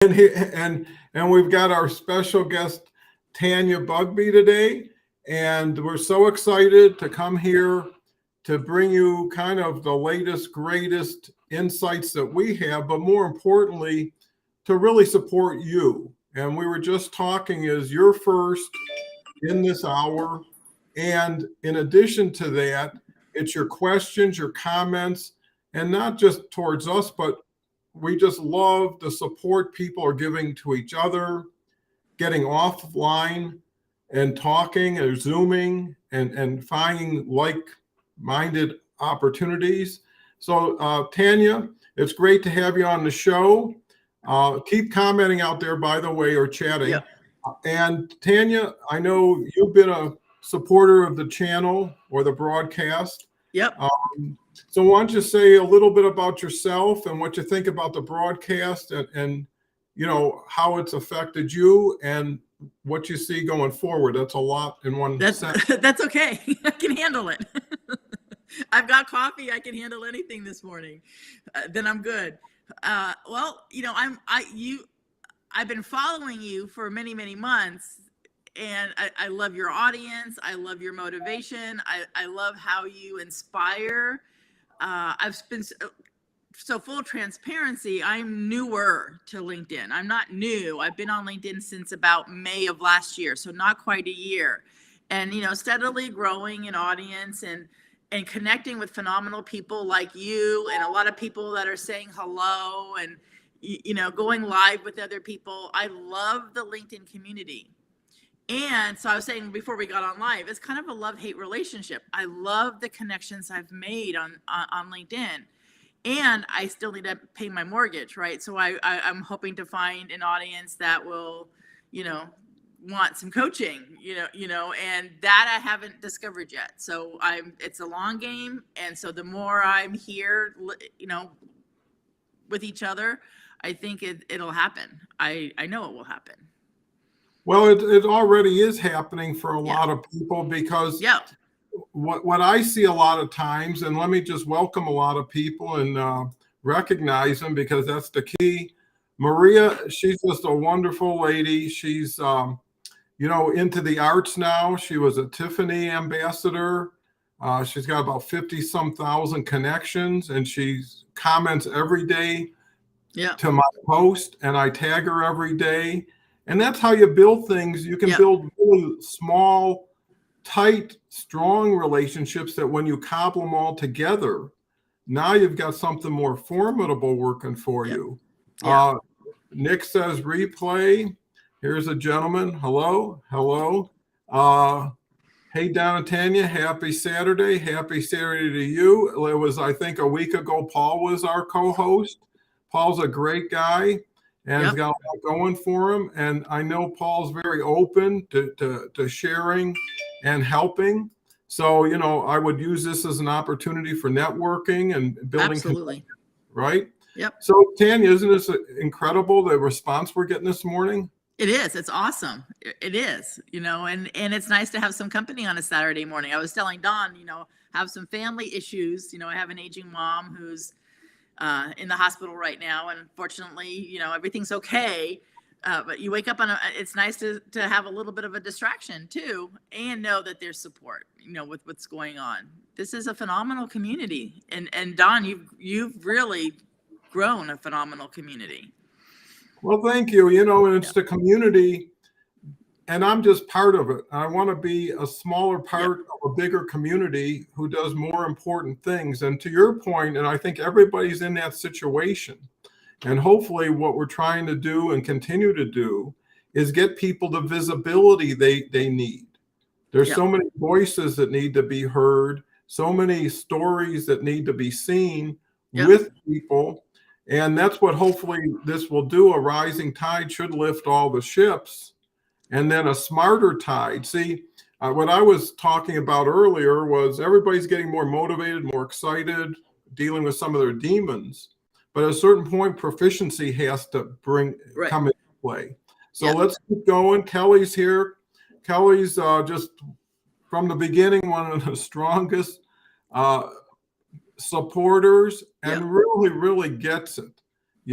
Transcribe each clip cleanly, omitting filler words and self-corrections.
And we've got our special guest Tanya Bugbee today, and we're so excited to come here to bring you kind of the latest, greatest insights that we have, but more importantly, to really support you. And we were just talking as you're first in this hour, and in addition to that, it's your questions, your comments, and not just towards us, but we just love the support people are giving to each other, getting offline and talking or Zooming and finding like-minded opportunities. So Tanya, it's great to have you on the show. Keep commenting out there, by the way, or chatting. Yep. And Tanya, I know you've been a supporter of the channel or the broadcast. Yep. So why don't you say a little bit about yourself and what you think about the broadcast and you know, how it's affected you and what you see going forward. That's a lot in one sentence. That's okay. I can handle it. I've got coffee. I can handle anything this morning. Then I'm good. Well, you know, I've been following you for many, many months, and I love your audience. I love your motivation. I love how you inspire. I've been so full transparency. I'm newer to LinkedIn. I'm not new. I've been on LinkedIn since about May of last year, so not quite a year. And, you know, steadily growing an audience and connecting with phenomenal people like you and a lot of people that are saying hello and, you know, going live with other people. I love the LinkedIn community. And so I was saying before we got on live, it's kind of a love-hate relationship. I love the connections I've made on LinkedIn, and I still need to pay my mortgage, right? So I'm hoping to find an audience that will, you know, want some coaching, you know, and that I haven't discovered yet. So it's a long game, and so the more I'm here, you know, with each other, I think it'll happen. I know it will happen. Well, it already is happening for a lot of people because what I see a lot of times, and let me just welcome a lot of people and recognize them because that's the key. Maria, she's just a wonderful lady. She's, you know, into the arts now. She was a Tiffany ambassador. She's got about 50-some thousand connections, and she comments every day to my post, and I tag her every day. And that's how you build things. You can build really small, tight, strong relationships that when you cobble them all together, now you've got something more formidable working for you. Nick says replay. Here's a gentleman. Hello. Hello. Hey, Don and Tanya. Happy Saturday. Happy Saturday to you. It was, I think, a week ago, Paul was our co-host. Paul's a great guy. And he's got a lot going for him. And I know Paul's very open to sharing and helping. So, you know, I would use this as an opportunity for networking and building. Absolutely. Right? Yep. So, Tanya, isn't this incredible, the response we're getting this morning? It is. It's awesome. It is, you know, and it's nice to have some company on a Saturday morning. I was telling Don, you know, have some family issues. You know, I have an aging mom who's in the hospital right now, and fortunately, you know, everything's okay. But you wake up it's nice to have a little bit of a distraction too, and know that there's support, you know, with what's going on. This is a phenomenal community, and Don, you've really grown a phenomenal community. Well, thank you. You know, and it's the community, and I'm just part of it. I want to be a smaller part of a bigger community who does more important things. And to your point, and I think everybody's in that situation. And hopefully what we're trying to do and continue to do is get people the visibility they need. There's so many voices that need to be heard, so many stories that need to be seen with people. And that's what hopefully this will do. A rising tide should lift all the ships. And then a smarter tide. See, what I was talking about earlier was everybody's getting more motivated, more excited, dealing with some of their demons. But at a certain point, proficiency has to come into play. So let's keep going. Kelly's here. Kelly's just from the beginning, one of the strongest supporters and really, really gets it.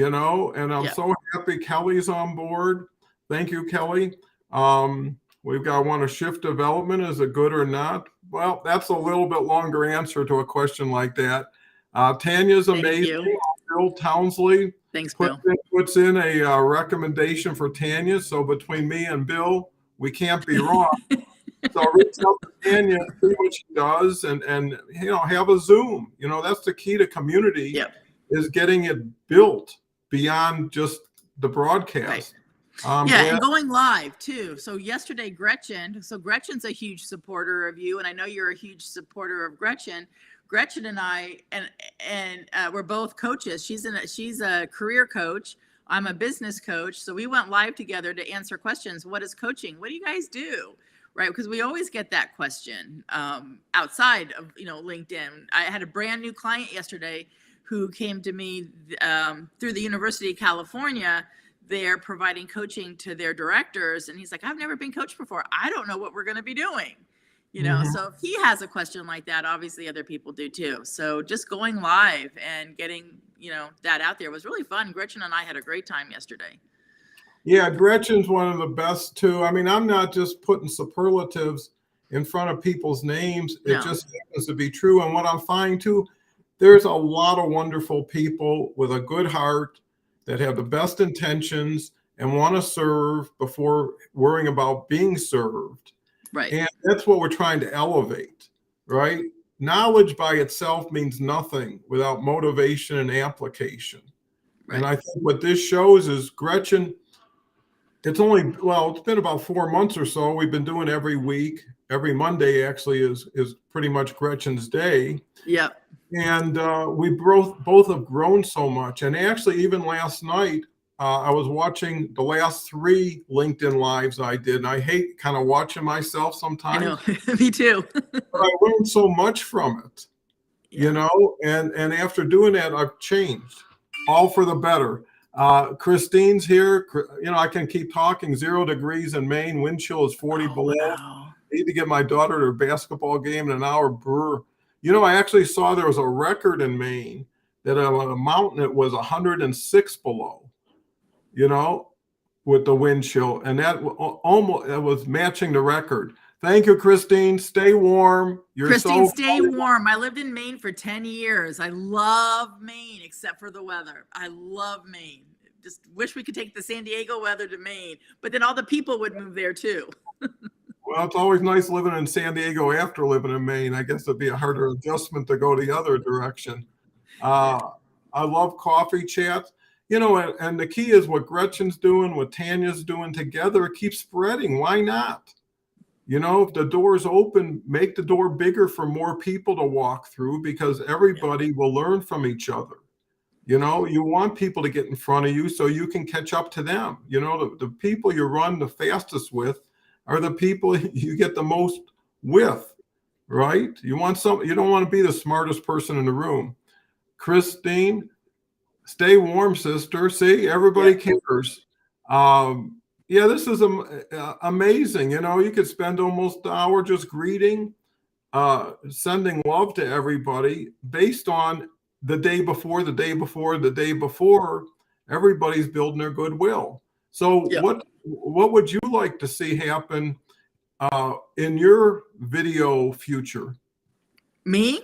and I'm so happy Kelly's on board. Thank you, Kelly. We've got one of shift development. Is it good or not? Well, that's a little bit longer answer to a question like that. Tanya's amazing. Bill Townsley Thanks, Bill. puts in a recommendation for Tanya. So between me and Bill, we can't be wrong. So reach out to Tanya, see what she does, and have a Zoom. That's the key to community, is getting it built beyond just the broadcast. Right. And going live too. So yesterday, Gretchen's a huge supporter of you, and I know you're a huge supporter of Gretchen. Gretchen and I, and we're both coaches. She's a career coach. I'm a business coach. So we went live together to answer questions. What is coaching? What do you guys do? Right? Because we always get that question outside of LinkedIn. I had a brand new client yesterday who came to me through the University of California. They're providing coaching to their directors, and he's like, "I've never been coached before. I don't know what we're going to be doing." So if he has a question like that, obviously other people do too. So just going live and getting that out there was really fun. Gretchen and I had a great time yesterday. Yeah, Gretchen's one of the best too. I mean, I'm not just putting superlatives in front of people's names. It just happens to be true. And what I'm finding too, there's a lot of wonderful people with a good heart that have the best intentions and want to serve before worrying about being served. Right. And that's what we're trying to elevate, right? Knowledge by itself means nothing without motivation and application. Right. And I think what this shows is Gretchen, it's been about 4 months or so. We've been doing every week. Every Monday actually is pretty much Gretchen's day. Yep. And we both have grown so much. And actually, even last night, I was watching the last 3 LinkedIn Lives I did. And I hate kind of watching myself sometimes. I know. Me too. But I learned so much from it, and after doing that, I've changed, all for the better. Christine's here. I can keep talking. 0 degrees in Maine. Wind chill is 40 below. Wow. I need to get my daughter to her basketball game in an hour. Brr. I actually saw there was a record in Maine that on a mountain it was 106 below, with the wind chill. And that was matching the record. Thank you, Christine. Stay warm. Christine, stay warm. I lived in Maine for 10 years. I love Maine, except for the weather. I love Maine. Just wish we could take the San Diego weather to Maine, but then all the people would move there too. Well, it's always nice living in San Diego after living in Maine. I guess it'd be a harder adjustment to go the other direction. I love coffee chats. And the key is what Gretchen's doing, what Tanya's doing together. It keeps spreading. Why not? If the door's open, make the door bigger for more people to walk through, because everybody will learn from each other. You want people to get in front of you so you can catch up to them. The people you run the fastest with are the people you get the most with, right? You don't want to be the smartest person in the room. Christine, stay warm, sister. See, everybody cares. This is amazing. You could spend almost an hour just greeting, sending love to everybody based on the day before, the day before, the day before. Everybody's building their goodwill. So what would you like to see happen in your video future? Me?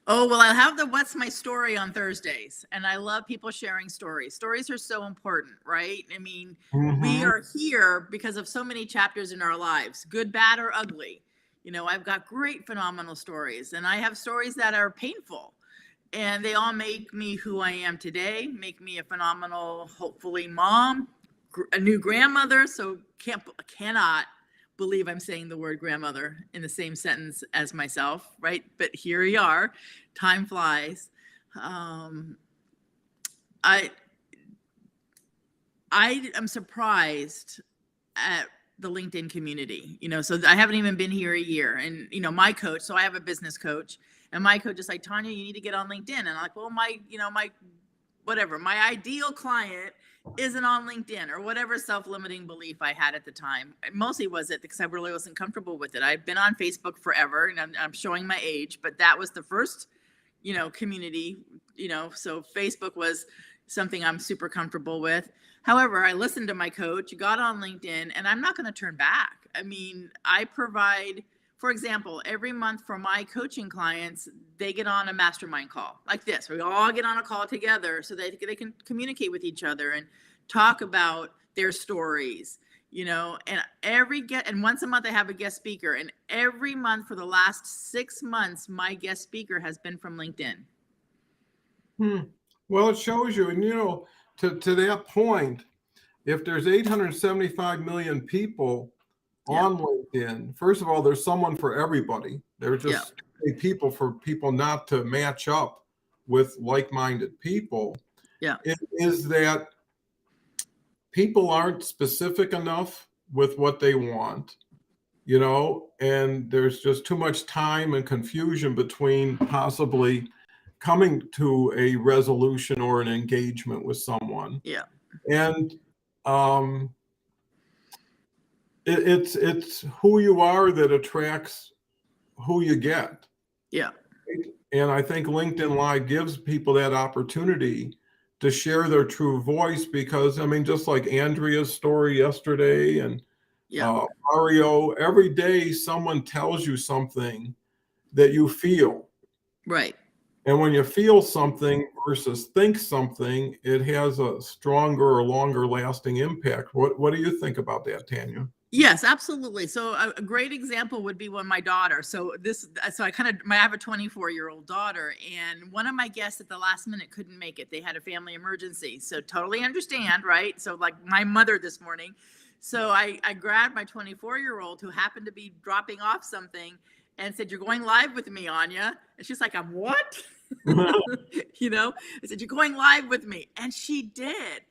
Oh, well, I'll have the What's My Story on Thursdays. And I love people sharing stories. Stories are so important, right? I mean, we are here because of so many chapters in our lives, good, bad, or ugly. I've got great, phenomenal stories. And I have stories that are painful. And they all make me who I am today, make me a phenomenal, hopefully, mom, a new grandmother. So cannot believe I'm saying the word grandmother in the same sentence as myself, right? But here we are. Time flies. I am surprised at the LinkedIn community, so I haven't even been here a year. And, my coach, so I have a business coach, and my coach is like, Tanya, you need to get on LinkedIn. And I'm like, well, my ideal client isn't on LinkedIn, or whatever self-limiting belief I had at the time. Mostly was it because I really wasn't comfortable with it. I've been on Facebook forever, and I'm showing my age, but that was the first, community, so Facebook was, something I'm super comfortable with. However, I listened to my coach, got on LinkedIn, and I'm not going to turn back. I mean, I provide, for example, every month for my coaching clients, they get on a mastermind call like this. We all get on a call together so that they can communicate with each other and talk about their stories, and and once a month I have a guest speaker, and every month for the last 6 months, my guest speaker has been from LinkedIn. Well, it shows you, and to that point, if there's 875 million people on LinkedIn, first of all, there's someone for everybody. There's just people for people not to match up with like-minded people. It is that people aren't specific enough with what they want, and there's just too much time and confusion between possibly coming to a resolution or an engagement with someone. And it's who you are that attracts who you get. And I think LinkedIn Live gives people that opportunity to share their true voice, because just like Andrea's story yesterday and Mario, every day someone tells you something that you feel. And when you feel something versus think something, it has a stronger or longer lasting impact. What do you think about that, Tanya? Yes, absolutely. So a great example would be when my daughter, I have a 24-year-old daughter, and one of my guests at the last minute couldn't make it. They had a family emergency. So totally understand, right? So like my mother this morning. So I grabbed my 24-year-old who happened to be dropping off something and said, "You're going live with me, Anya." And she's like, "I'm what?" I said, "You're going live with me." And she did.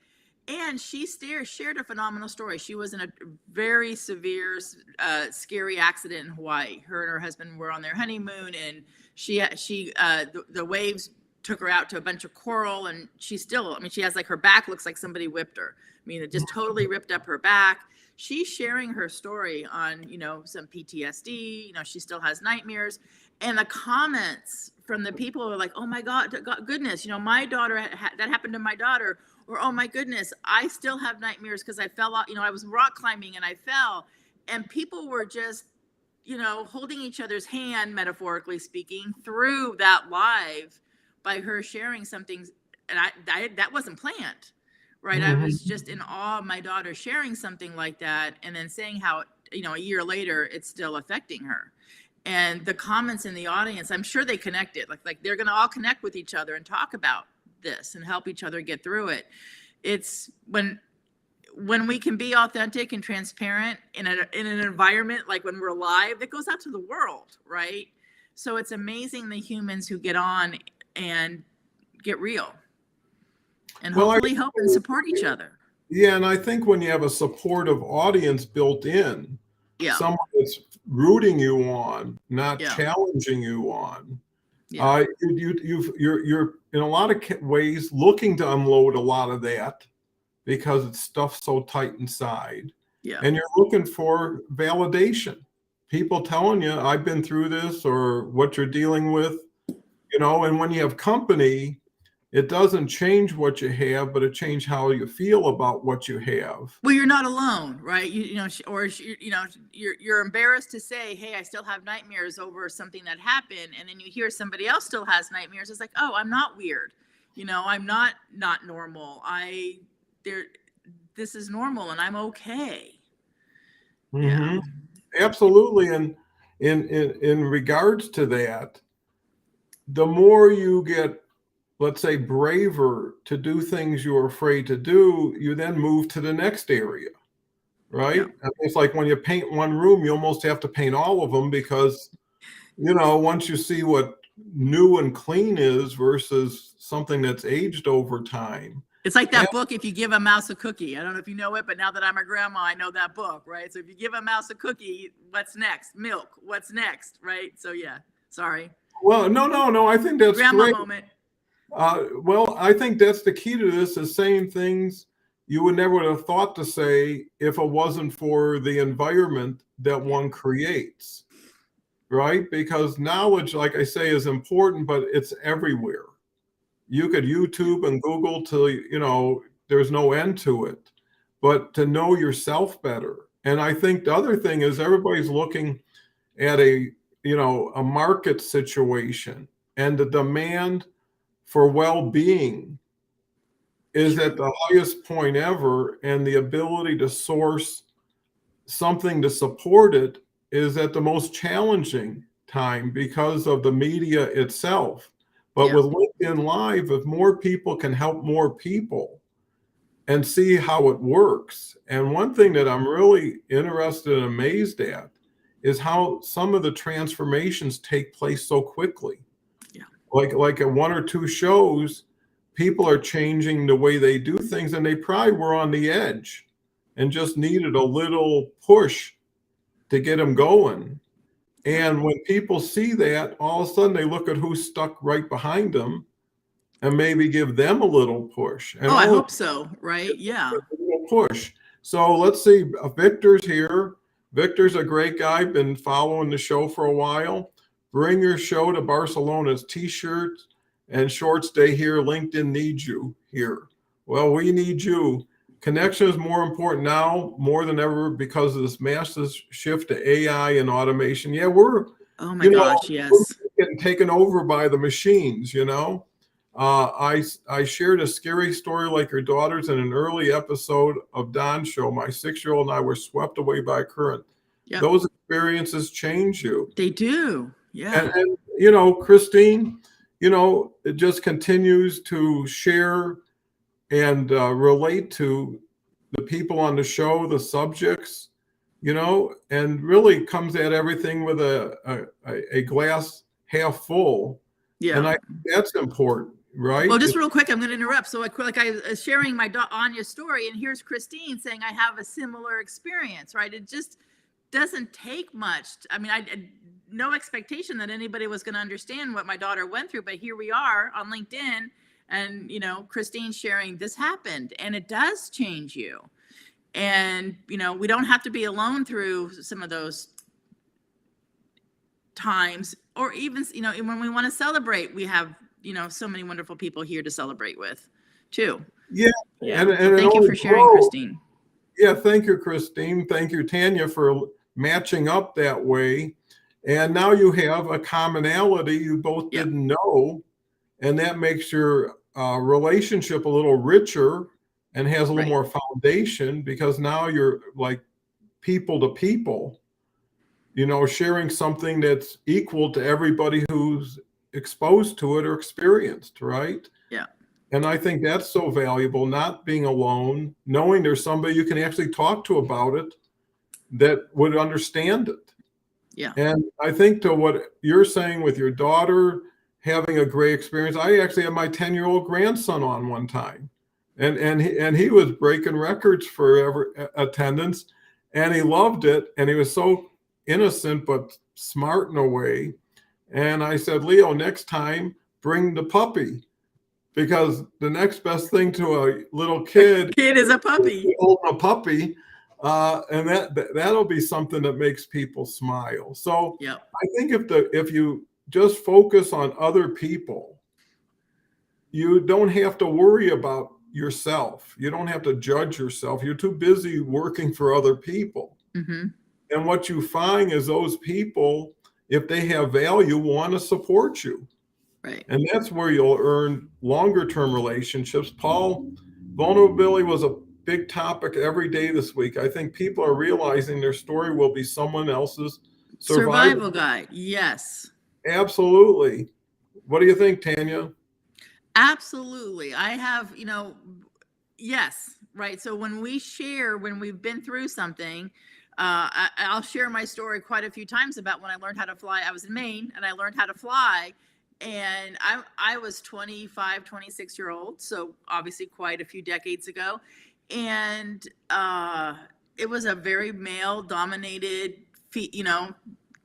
And she shared a phenomenal story. She was in a very severe, scary accident in Hawaii. Her and her husband were on their honeymoon, and the waves took her out to a bunch of coral, and she has her back looks like somebody whipped her. It just totally ripped up her back. She's sharing her story on, some PTSD. She still has nightmares, and the comments from the people are like, "Oh my God, goodness, my daughter that happened to my daughter." Or, "Oh my goodness, I still have nightmares because I fell out. I was rock climbing and I fell." And people were just, holding each other's hand, metaphorically speaking, through that live by her sharing something. And that wasn't planned, right? I was just in awe of my daughter sharing something like that, and then saying how, a year later, it's still affecting her. And the comments in the audience, I'm sure they connected. Like they're going to all connect with each other and talk about this and help each other get through it. It's when we can be authentic and transparent in an environment like when we're live, that goes out to the world, right? So it's amazing the humans who get on and get real and hopefully help and support each other. Yeah, and I think when you have a supportive audience built in, someone that's rooting you on, not challenging you on, you're in a lot of ways looking to unload a lot of that because it's stuffed so tight inside. And you're looking for validation. People telling you, "I've been through this," or what you're dealing with, and when you have company, it doesn't change what you have, but it changes how you feel about what you have. Well, you're not alone, right? You're embarrassed to say, "Hey, I still have nightmares over something that happened," and then you hear somebody else still has nightmares. It's like, "Oh, I'm not weird. I'm not normal. This is normal, and I'm okay." Absolutely, and in regards to that, the more you get, let's say, braver to do things you're afraid to do, you then move to the next area, right? It's like when you paint one room, you almost have to paint all of them, because once you see what new and clean is versus something that's aged over time. It's like that book, If You Give a Mouse a Cookie. I don't know if you know it, but now that I'm a grandma, I know that book, right? So if you give a mouse a cookie, what's next? Milk. What's next, right? So yeah, sorry. Well, no. I think that's grandma great. Moment. Well, I think that's the key to this, is saying things you would never have thought to say if it wasn't for the environment that one creates, right? Because knowledge, like I say, is important, but it's everywhere. you could YouTube and Google till, there's no end to it, but to know yourself better. And I think the other thing is everybody's looking at a market situation, and the demand for well-being is at the highest point ever, and the ability to source something to support it is at the most challenging time because of the media itself. But with LinkedIn Live, if more people can help more people and see how it works. And one thing that I'm really interested and amazed at is how some of the transformations take place so quickly. Yeah. Like at one or two shows, people are changing the way they do things, and they probably were on the edge and just needed a little push to get them going. And when people see that, all of a sudden they look at who's stuck right behind them and maybe give them a little push. And I hope so, right? Yeah. A little push. So let's see, Victor's here. Victor's a great guy, been following the show for a while. Bring your show to Barcelona's t-shirts and shorts day here. LinkedIn needs you here. Well, we need you. Connection is more important now, more than ever, because of this massive shift to AI and automation. Yeah, we're getting taken over by the machines, I shared a scary story like your daughter's in an early episode of Don's show. My 6-year-old and I were swept away by a current. Yep. Those experiences change you. They do. Yeah. And Christine, it just continues to share and relate to the people on the show, the subjects, and really comes at everything with a glass half full. Yeah. And I think that's important, right? Well, just real quick, I'm going to interrupt. So I was sharing my Anya's story, and here's Christine saying I have a similar experience, right? It just doesn't take much. I mean, I no expectation that anybody was going to understand what my daughter went through, but here we are on LinkedIn, and Christine sharing this happened, and it does change you. And we don't have to be alone through some of those times, or even when we want to celebrate, we have so many wonderful people here to celebrate with too. Yeah. And thank you for sharing, Christine. Yeah, thank you, Christine. Thank you, Tanya, for matching up that way. And now you have a commonality you both didn't know, and that makes your relationship a little richer and has a little more foundation, because now you're like people to people, sharing something that's equal to everybody who's exposed to it or experienced, right? Yeah. And I think that's so valuable, not being alone, knowing there's somebody you can actually talk to about it that would understand it. Yeah. And I think to what you're saying with your daughter having a great experience, I actually had my 10-year-old grandson on one time, and he was breaking records for attendance, and he loved it, and he was so innocent but smart in a way. And I said, Leo, next time bring the puppy, because the next best thing to a little kid is a puppy. A puppy, and that'll be something that makes people smile. So I think if you just focus on other people, you don't have to worry about yourself. You don't have to judge yourself. You're too busy working for other people. Mm-hmm. And what you find is those people, if they have value, want to support you. Right. And that's where you'll earn longer term relationships. Paul, vulnerability was a big topic every day this week. I think people are realizing their story will be someone else's survival guide. Yes. Absolutely. What do you think, Tanya? Absolutely. I have, yes, right. So when we've been through something, I'll share my story quite a few times about when I learned how to fly. I was in Maine and I learned how to fly, and I was 25, 26-year-old. So obviously quite a few decades ago. And it was a very male dominated,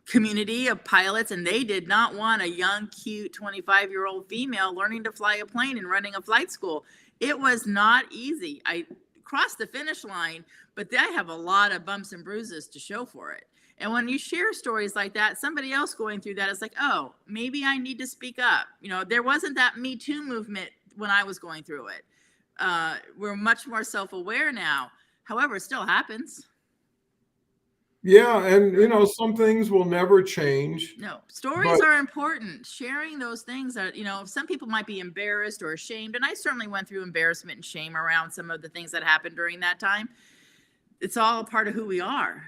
community of pilots, and they did not want a young, cute 25-year-old female learning to fly a plane and running a flight school. It was not easy. I crossed the finish line, but they have a lot of bumps and bruises to show for it. And when you share stories like that, somebody else going through that is like, oh, maybe I need to speak up. There wasn't that Me Too movement when I was going through it. We're much more self-aware now. However, it still happens. Yeah, and some things will never change. No, stories are important. Sharing those things are, some people might be embarrassed or ashamed, and I certainly went through embarrassment and shame around some of the things that happened during that time. It's all a part of who we are.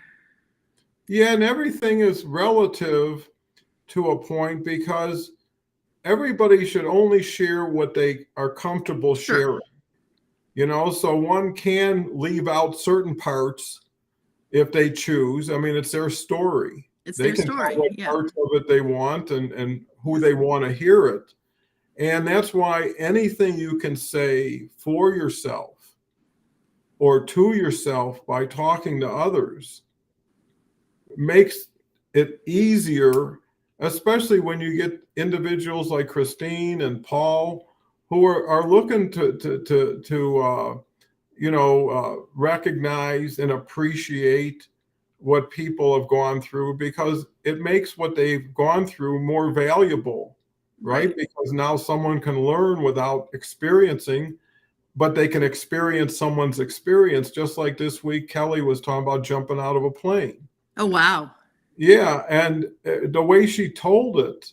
Yeah, and everything is relative to a point, because everybody should only share what they are comfortable sharing. So one can leave out certain parts if they choose. I mean, it's their story. They can tell what parts of it they want and who they want to hear it. And that's why anything you can say for yourself or to yourself by talking to others makes it easier, especially when you get individuals like Christine and Paul who are looking to recognize and appreciate what people have gone through, because it makes what they've gone through more valuable, right? Because now someone can learn without experiencing, but they can experience someone's experience. Just like this week, Kelly was talking about jumping out of a plane. Oh, wow. Yeah. And the way she told it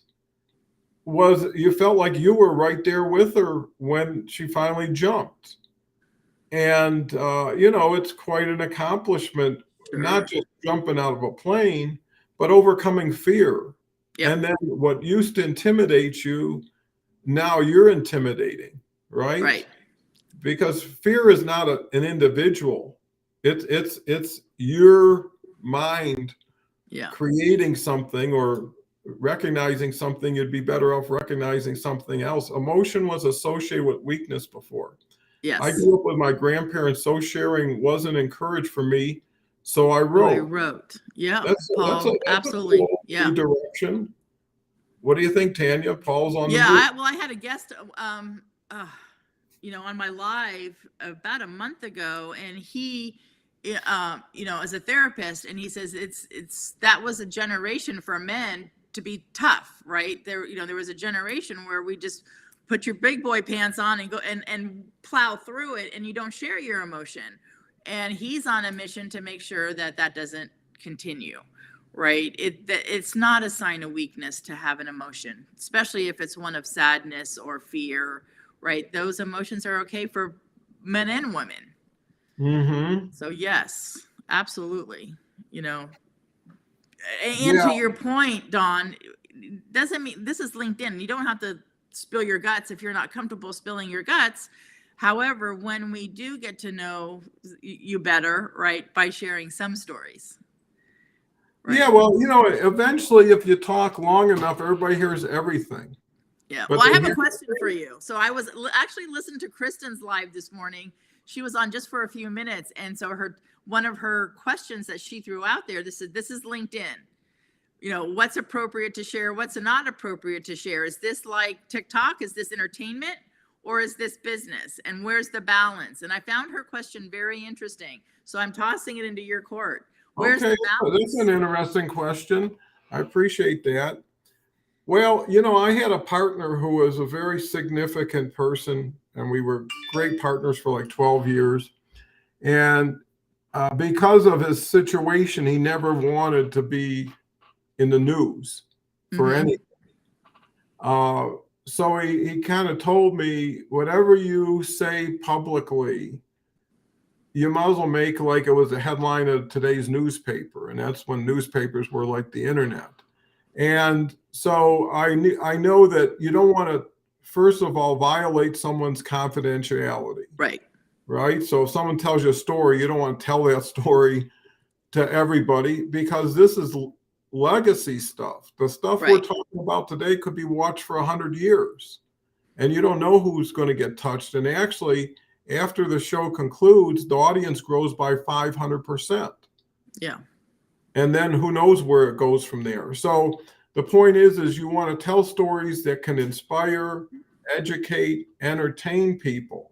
was, you felt like you were right there with her when she finally jumped. And, it's quite an accomplishment, not just jumping out of a plane, but overcoming fear. Yep. And then what used to intimidate you, now you're intimidating, right? Right. Because fear is not an individual. It's your mind creating something or recognizing something. You'd be better off recognizing something else. Emotion was associated with weakness before. Yes. I grew up with my grandparents, so sharing wasn't encouraged for me. So I wrote. Yeah. That's absolutely. A direction. What do you think, Tanya? Paul's on the move. I had a guest on my live about a month ago, and he as a therapist, and he says that was a generation for men to be tough, right? There was a generation where we just put your big boy pants on and go and plow through it, and you don't share your emotion. And he's on a mission to make sure that doesn't continue, right? It's not a sign of weakness to have an emotion, especially if it's one of sadness or fear, right? Those emotions are okay for men and women. Mm-hmm. So yes, absolutely. And to your point, Dawn, doesn't mean this is LinkedIn. You don't have to spill your guts if you're not comfortable spilling your guts. However, when we do get to know you better, right, by sharing some stories. Right? Yeah, well, eventually if you talk long enough, everybody hears everything. Yeah. But I have a question for you. So I was actually listening to Kristen's live this morning. She was on just for a few minutes. And so one of her questions that she threw out there, this is LinkedIn. What's appropriate to share? What's not appropriate to share? Is this like TikTok? Is this entertainment? Or is this business? And where's the balance? And I found her question very interesting. So I'm tossing it into your court. Where's the balance? That's an interesting question. I appreciate that. Well, I had a partner who was a very significant person, and we were great partners for like 12 years. And because of his situation, he never wanted to be in the news for anything. So he kind of told me, whatever you say publicly, you might as well make like it was a headline of today's newspaper. And that's when newspapers were like the internet. And so I know that you don't want to, first of all, violate someone's confidentiality. Right. Right. So if someone tells you a story, you don't want to tell that story to everybody, because this is legacy stuff. The stuff we're talking about today could be watched for 100 years, and you don't know who's going to get touched. And actually, after the show concludes, the audience grows by 500%. Yeah. And then who knows where it goes from there. So the point is you want to tell stories that can inspire, educate, entertain people.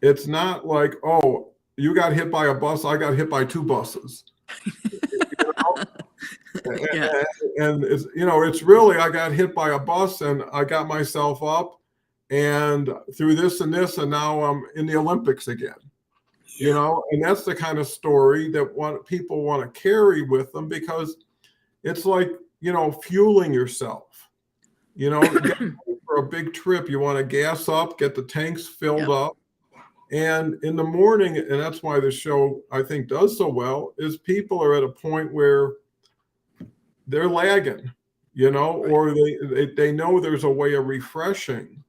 it's not like, oh, you got hit by a bus, I got hit by 2 buses. You know? Yeah. And it's, it's really, I got hit by a bus and I got myself up and through this and this, and now I'm in the Olympics again. And that's the kind of story that people want to carry with them, because it's like, fueling yourself, get for a big trip. You want to gas up, get the tanks filled up. And in the morning, and that's why the show, I think, does so well, is people are at a point where they're lagging, or they know there's a way of refreshing.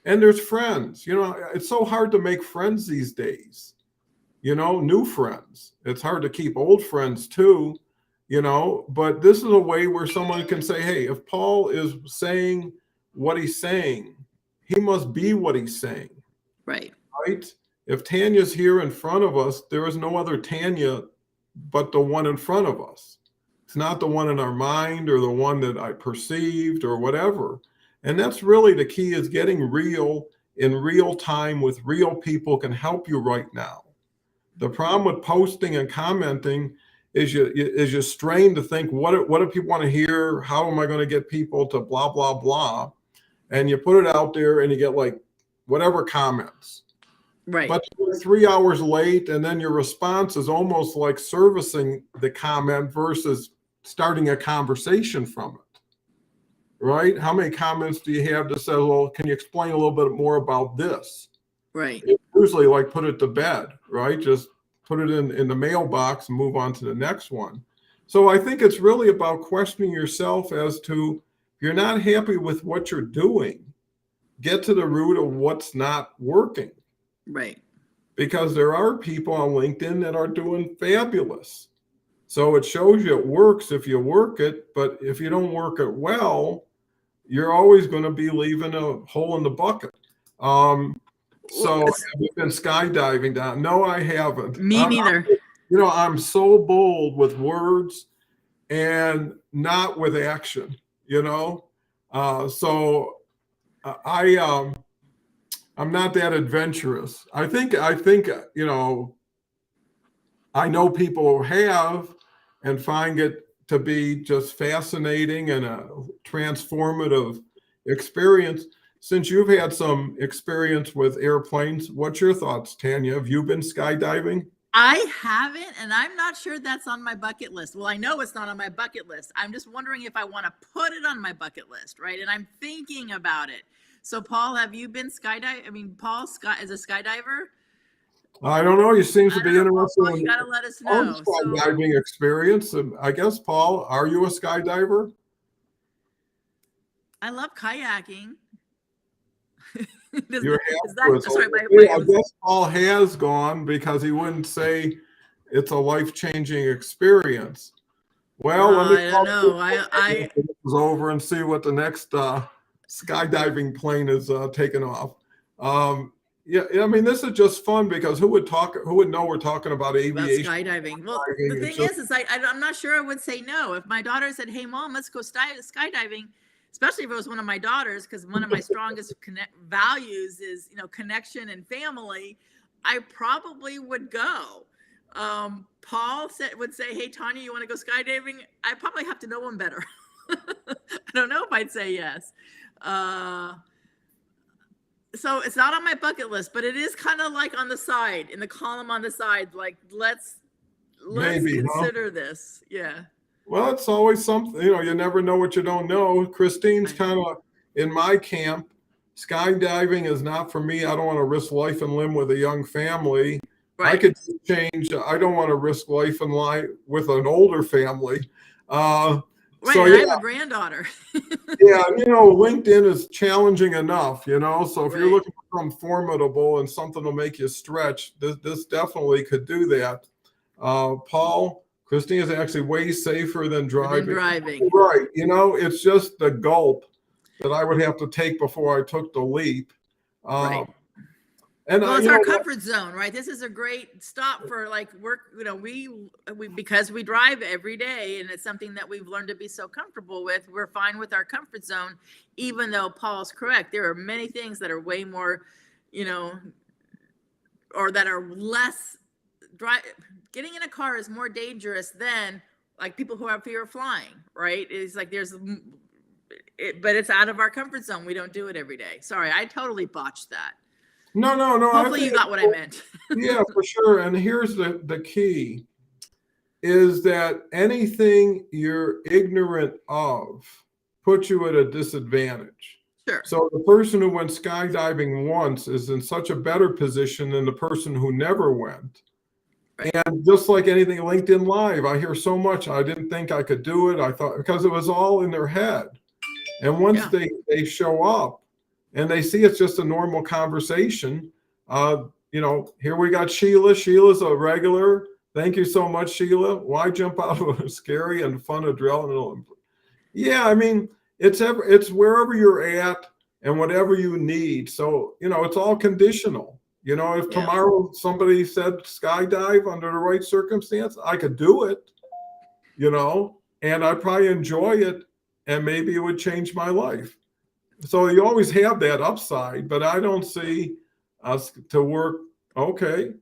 And there's friends, it's so hard to make friends these days, new friends. It's hard to keep old friends too, but this is a way where someone can say, hey, if Paul is saying what he's saying, he must be what he's saying. Right. Right? If Tanya's here in front of us, there is no other Tanya but the one in front of us. It's not the one in our mind or the one that I perceived or whatever. And that's really the key, is getting real in real time with real people can help you right now. The problem with posting and commenting is you strain to think, what do people want to hear? How am I going to get people to blah, blah, blah? And you put it out there and you get like whatever comments. Right. But you're 3 hours late, and then your response is almost like servicing the comment versus starting a conversation from it. Right? How many comments do you have to say, well, can you explain a little bit more about this? Right. It's usually like put it to bed, right? Just put it in the mailbox and move on to the next one. So I think it's really about questioning yourself as to, if you're not happy with what you're doing, get to the root of what's not working. Right. Because there are people on LinkedIn that are doing fabulous. So it shows you it works if you work it, but if you don't work it well, you're always going to be leaving a hole in the bucket. So have you been skydiving down? No, I haven't. Me neither. I'm so bold with words and not with action, so I'm not that adventurous. I think, I know people who have and find it to be just fascinating and a transformative experience. Since you've had some experience with airplanes, what's your thoughts, Tanya? Have you been skydiving? I haven't, and I'm not sure that's on my bucket list. Well, I know it's not on my bucket list. I'm just wondering if I want to put it on my bucket list, right? And I'm thinking about it. So, Paul, have you been skydiving? I mean, Paul is a skydiver. I don't know. He seems to be interested. Paul, you got to let us know. Skydiving experience. I guess, Paul, are you a skydiver? I love kayaking. I guess Paul has gone, because he wouldn't say it's a life-changing experience. Well, let me I don't know. I over and see what the next skydiving plane is taking off. Yeah, I mean, this is just fun, because who would know we're talking about aviation? About skydiving. Well, the thing is I'm not sure I would say no. If my daughter said, hey, Mom, let's go skydiving, especially if it was one of my daughters, because one of my strongest values is, connection and family, I probably would go. Paul would say, hey, Tanya, you want to go skydiving? I probably have to know him better. I don't know if I'd say yes. So it's not on my bucket list, but it is kind of like on the side, in the column on the side, like let's maybe consider this. Yeah. Well, it's always something, you never know what you don't know. Christine's kind of in my camp. Skydiving is not for me. I don't want to risk life and limb with a young family. Right. I could change. I don't want to risk life and limb with an older family. Right, so, I have a granddaughter. Yeah, LinkedIn is challenging enough, so if you're looking for something formidable and something to make you stretch, this definitely could do that. Paul, Christine is actually way safer than driving. Right. It's just the gulp that I would have to take before I took the leap. Right. And it's our comfort zone, right? This is a great stop for work. We because we drive every day, and it's something that we've learned to be so comfortable with. We're fine with our comfort zone, even though Paul's correct. There are many things that are way more, that are less getting in a car is more dangerous than like people who have fear of flying, right? It's like but it's out of our comfort zone. We don't do it every day. Sorry, I totally botched that. No. Hopefully you got what I meant. Yeah, for sure. And here's the key is that anything you're ignorant of puts you at a disadvantage. Sure. So the person who went skydiving once is in such a better position than the person who never went. Right. And just like anything LinkedIn Live, I hear so much, I didn't think I could do it. I thought, because it was all in their head. And once they show up and they see it's just a normal conversation, here we got Sheila. Sheila's a regular. Thank you so much, Sheila. Why jump out of a scary and fun adrenaline? Yeah, I mean, it's wherever you're at and whatever you need. So, it's all conditional. If tomorrow somebody said skydive under the right circumstance, I could do it, and I'd probably enjoy it, and maybe it would change my life. So you always have that upside, but I don't see us to work. Okay.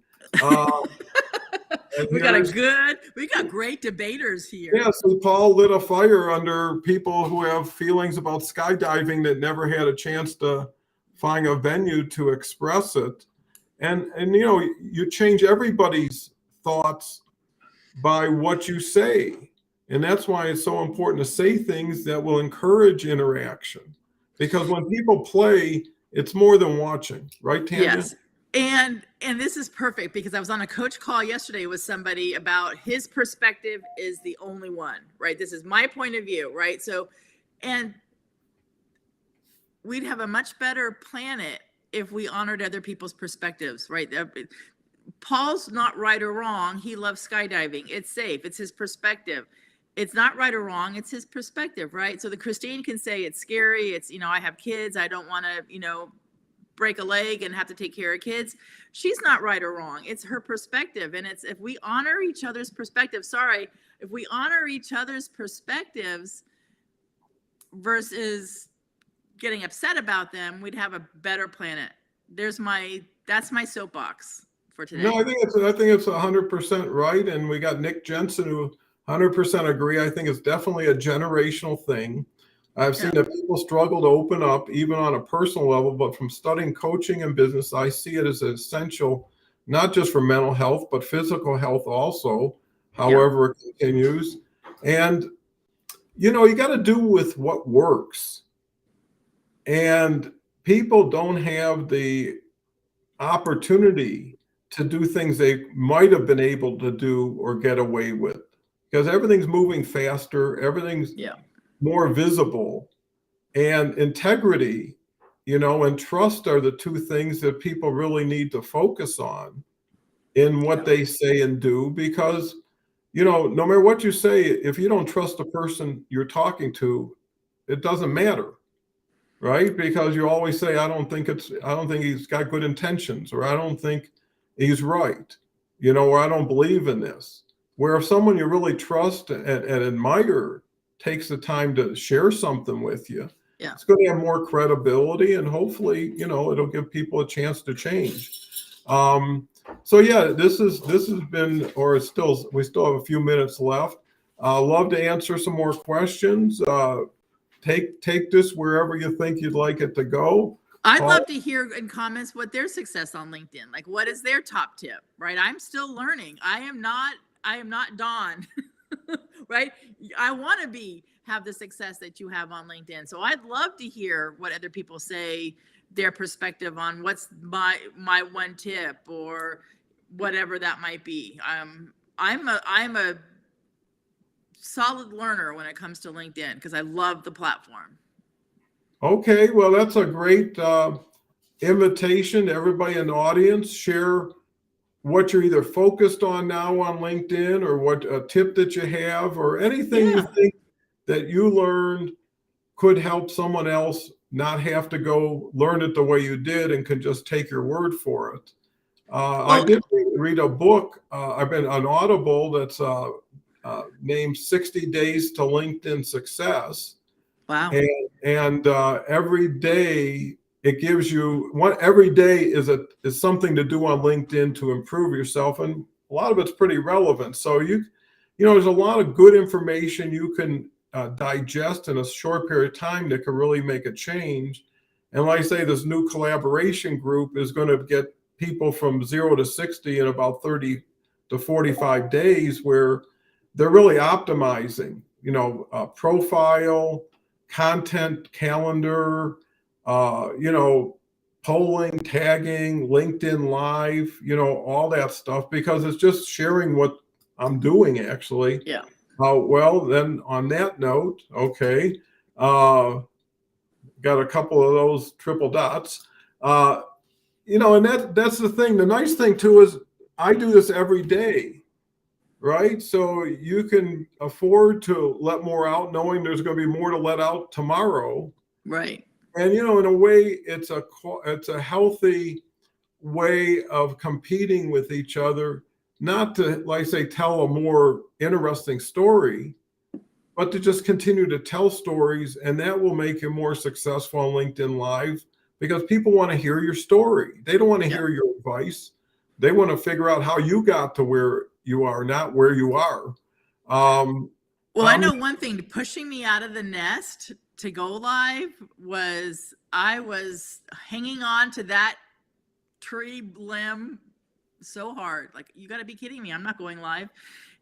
We got great debaters here. Yeah, so Paul lit a fire under people who have feelings about skydiving that never had a chance to find a venue to express it. And you change everybody's thoughts by what you say. And that's why it's so important to say things that will encourage interaction. Because when people play, it's more than watching, right, Tanya? Yes. And this is perfect because I was on a coach call yesterday with somebody about his perspective is the only one, right? This is my point of view, right? So, and we'd have a much better planet if we honored other people's perspectives, right? Paul's not right or wrong. He loves skydiving. It's safe. It's his perspective. It's not right or wrong. It's his perspective, right? So the Christine can say it's scary. It's, I have kids. I don't want to, break a leg and have to take care of kids. She's not right or wrong. It's her perspective. And it's, if we honor each other's perspectives, if we honor each other's perspectives versus getting upset about them, we'd have a better planet. That's my soapbox for today. No, I think it's 100% right. And we got Nick Jensen who 100% agree. I think it's definitely a generational thing. I've seen that people struggle to open up even on a personal level, but from studying coaching and business, I see it as essential, not just for mental health, but physical health also, however it continues. And, you got to do with what works. And people don't have the opportunity to do things they might have been able to do or get away with because everything's moving faster. Everything's more visible, and integrity, and trust are the two things that people really need to focus on in what they say and do, because, no matter what you say, if you don't trust the person you're talking to, it doesn't matter, right? Because you always say, I don't think he's got good intentions, or I don't think he's right, or I don't believe in this. Where if someone you really trust and admire takes the time to share something with you, it's going to have more credibility, and hopefully, it'll give people a chance to change. This has been, we still have a few minutes left. Love to answer some more questions. Take this wherever you think you'd like it to go. I'd love to hear in comments what their success on LinkedIn, like what is their top tip, right? I'm still learning. I am not Dawn. Right? I want to have the success that you have on LinkedIn. So I'd love to hear what other people say, their perspective on what's my one tip or whatever that might be. I'm a solid learner when it comes to LinkedIn because I love the platform. Okay, well, that's a great invitation to everybody in the audience. Share what you're either focused on now on LinkedIn, or what a tip that you have, or anything you think that you learned could help someone else not have to go learn it the way you did and can just take your word for it. I did read a book. I've been on Audible that's named 60 Days to LinkedIn Success. Wow. And every day it gives you every day is something to do on LinkedIn to improve yourself. And a lot of it's pretty relevant. So there's a lot of good information you can digest in a short period of time that can really make a change. And like I say, this new collaboration group is going to get people from 0 to 60 in about 30 to 45 days, where they're really optimizing, profile, content, calendar, polling, tagging, LinkedIn Live, all that stuff, because it's just sharing what I'm doing, actually. Yeah. Well, then on that note, okay, got a couple of those triple dots. And that's the thing. The nice thing too is I do this every day, right? So you can afford to let more out, knowing there's going to be more to let out tomorrow. Right. And in a way, it's a healthy way of competing with each other, not to, like I say, tell a more interesting story, but to just continue to tell stories, and that will make you more successful on LinkedIn Live, because people want to hear your story. They don't want to hear your advice. They want to figure out how you got to where you are, not where you are. Well, I know one thing, pushing me out of the nest to go live was I was hanging on to that tree limb so hard. Like, you got to be kidding me. I'm not going live.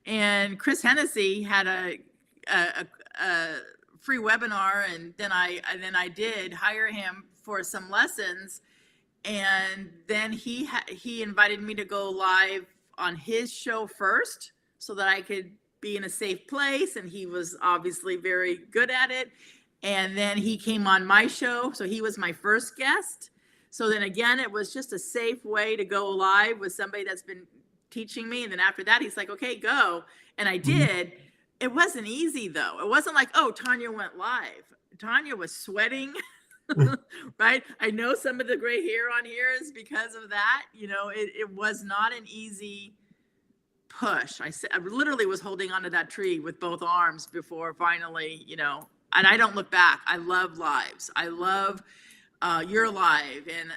And Chris Hennessy had a free webinar, and then I did hire him for some lessons, and then he invited me to go live on his show first so that I could be in a safe place, and he was obviously very good at it. And then he came on my show, so he was my first guest. So then again, it was just a safe way to go live with somebody that's been teaching me. And then after that, he's like, okay, go. And I did. It wasn't easy though. It wasn't like, oh, Tanya went live. Tanya was sweating, right? I know some of the gray hair on here is because of that. It was not an easy push. I literally was holding onto that tree with both arms before finally, and I don't look back. I love lives. I love your live, and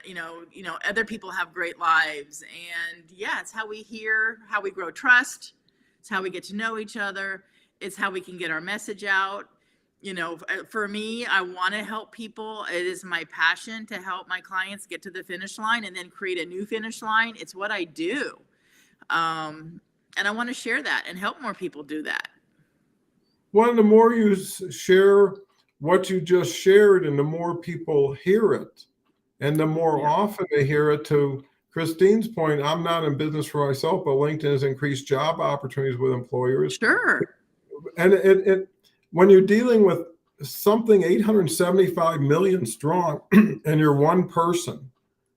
other people have great lives, and it's how we hear, how we grow trust. It's how we get to know each other. It's how we can get our message out. For me, I want to help people. It is my passion to help my clients get to the finish line and then create a new finish line. It's what I do. And I want to share that and help more people do that. Well, the more you share what you just shared, and the more people hear it, and the more often they hear it. To Christine's point, I'm not in business for myself, but LinkedIn has increased job opportunities with employers. Sure. And it when you're dealing with something 875 million strong, and you're one person,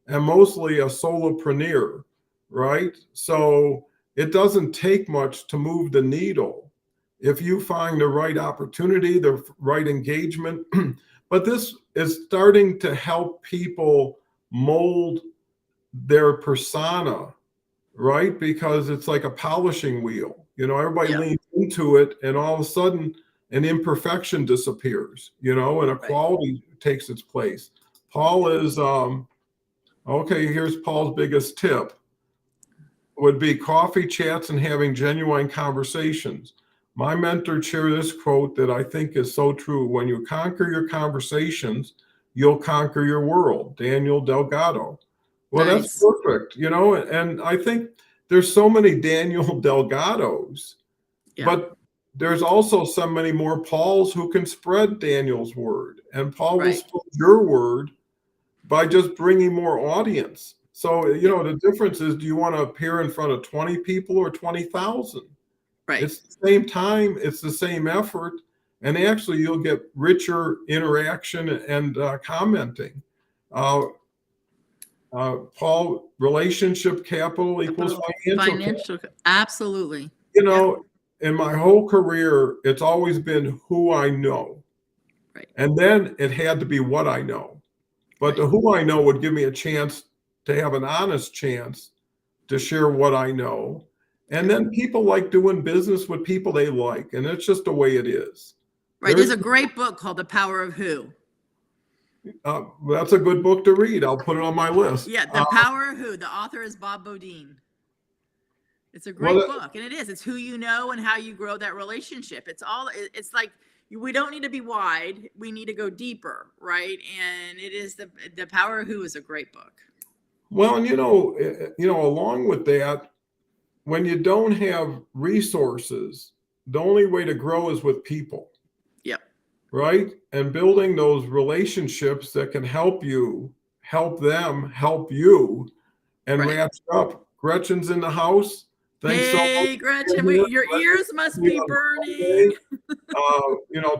and mostly a solopreneur, right? So it doesn't take much to move the needle if you find the right opportunity, the right engagement. But this is starting to help people mold their persona, right? Because it's like a polishing wheel. Everybody leans into it, and all of a sudden an imperfection disappears, and a quality takes its place. Paul is, okay, here's Paul's biggest tip. Would be coffee chats and having genuine conversations. My mentor shared this quote that I think is so true. When you conquer your conversations, you'll conquer your world. Daniel Delgado. Well, nice. That's perfect, and I think there's so many Daniel Delgados, but there's also so many more Pauls who can spread Daniel's word, and Paul will spread your word by just bringing more audience. So, the difference is, do you want to appear in front of 20 people or 20,000? Right. It's the same time, it's the same effort, and actually you'll get richer interaction and commenting. Paul, relationship capital equals financial. Absolutely. In my whole career, it's always been who I know. Right. And then it had to be what I know. But the who I know would give me a chance to have an honest chance to share what I know. And then people like doing business with people they like. And it's just the way it is. Right. There's a great book called The Power of Who. That's a good book to read. I'll put it on my list. Yeah, The Power of Who. The author is Bob Bodine. It's a great book, and it is. It's who you know and how you grow that relationship. It's like we don't need to be wide. We need to go deeper, right? And it is the Power of Who is a great book. Well, and along with that, when you don't have resources, the only way to grow is with people. Yep. Right? And building those relationships that can help you, help them, help you, and match up. Gretchen's in the house. Thanks so much. Gretchen, your ears must be burning.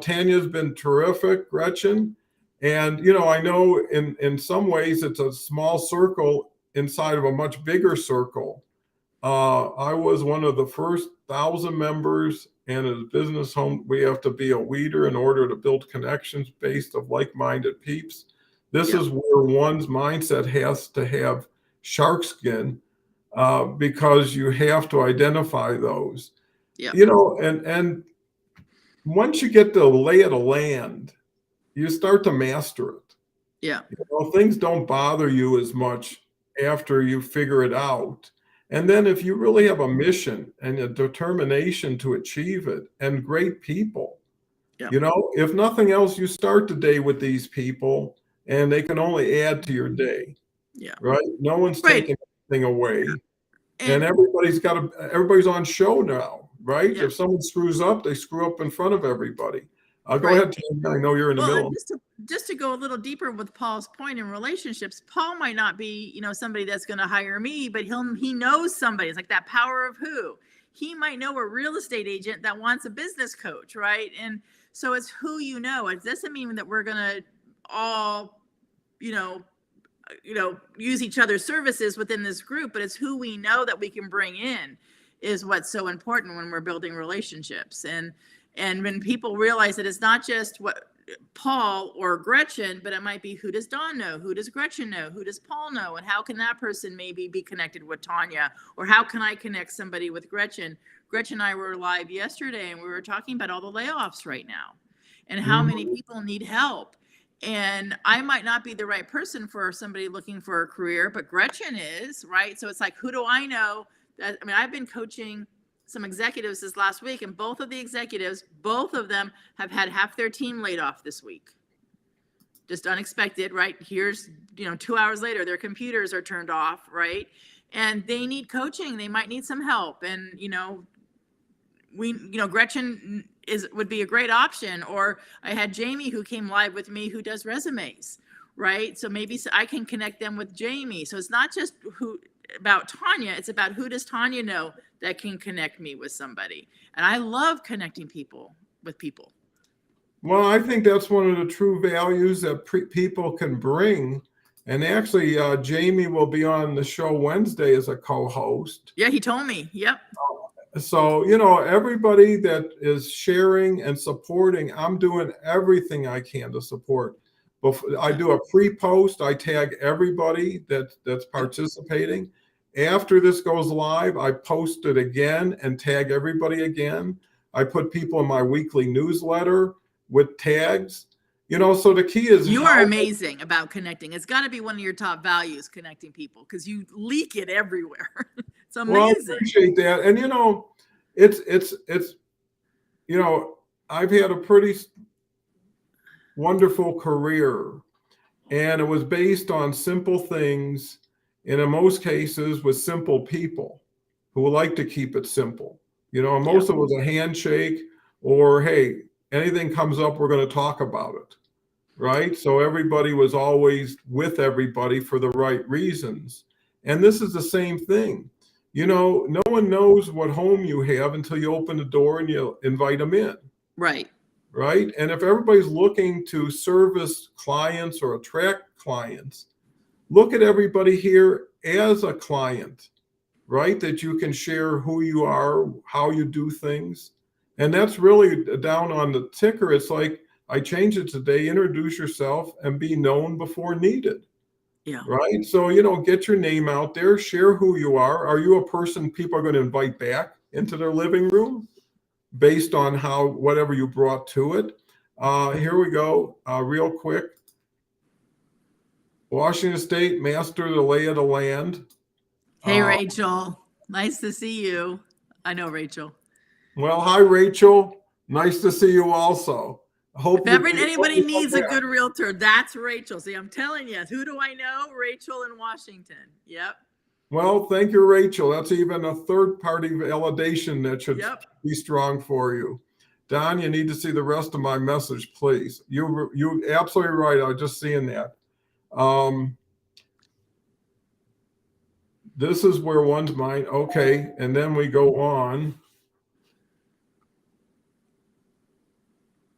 Tanya's been terrific, Gretchen. And, I know in some ways it's a small circle inside of a much bigger circle. I was one of the first 1,000 members, and as a business home, we have to be a leader in order to build connections based of like-minded peeps. This is where one's mindset has to have shark skin, because you have to identify those. And once you get the lay of the land, you start to master it. Yeah. Things don't bother you as much after you figure it out. And then if you really have a mission and a determination to achieve it and great people, if nothing else, you start the day with these people and they can only add to your day. Yeah. Right. No one's taking anything away. And everybody's on show now, right? Yeah. If someone screws up, they screw up in front of everybody. Go ahead, Tanya. I know you're in the middle. Just to go a little deeper with Paul's point in relationships, Paul might not be, somebody that's going to hire me, but he knows somebody. It's like that power of who. He might know a real estate agent that wants a business coach, right? And so it's who you know. It doesn't mean that we're going to all, use each other's services within this group, but it's who we know that we can bring in is what's so important when we're building relationships. And when people realize that it's not just what Paul or Gretchen, but it might be who does Dawn know? Who does Gretchen know? Who does Paul know? And how can that person maybe be connected with Tanya? Or how can I connect somebody with Gretchen? Gretchen and I were live yesterday and we were talking about all the layoffs right now and how many people need help. And I might not be the right person for somebody looking for a career, but Gretchen is, right? So it's like, who do I know? I've been coaching some executives this last week, and both of them have had half their team laid off this week. Just unexpected, right? Here's, 2 hours later, their computers are turned off, right? And they need coaching. They might need some help. And, Gretchen would be a great option. Or I had Jamie who came live with me who does resumes, right? So maybe I can connect them with Jamie. So it's not just about Tanya, it's about who does Tanya know that can connect me with somebody. And I love connecting people with people. Well, I think that's one of the true values that people can bring. And actually, Jamie will be on the show Wednesday as a co-host. Yeah, he told me. Yep. So, everybody that is sharing and supporting, I'm doing everything I can to support. I do a pre-post. I tag everybody that's participating. After this goes live, I post it again and tag everybody again. I put people in my weekly newsletter with tags. So the key is you are amazing about connecting. It's got to be one of your top values, connecting people, because you leak it everywhere. It's amazing. Well, I appreciate that. And it's I've had a pretty wonderful career, and it was based on simple things, and in most cases with simple people who like to keep it simple. Most of it was a handshake or, hey, anything comes up, we're going to talk about it, right? So everybody was always with everybody for the right reasons. And this is the same thing. No one knows what home you have until you open the door and you invite them in. Right. Right. And if everybody's looking to service clients or attract clients, look at everybody here as a client, right? That you can share who you are, how you do things. And that's really down on the ticker. It's like, I changed it today, introduce yourself and be known before needed. Yeah. Right. So, get your name out there, share who you are. Are you a person people are going to invite back into their living room based on whatever you brought to it? Here we go. Real quick. Washington State, master the lay of the land. Hey, Rachel. Nice to see you. I know Rachel. Well, hi, Rachel. Nice to see you also. If ever anybody needs a good realtor, that's Rachel. See, I'm telling you, who do I know? Rachel in Washington. Yep. Well, thank you, Rachel. That's even a third-party validation that should be strong for you. Don, you need to see the rest of my message, please. You absolutely right. I was just seeing that. This is where one's mind. Okay, and then we go on.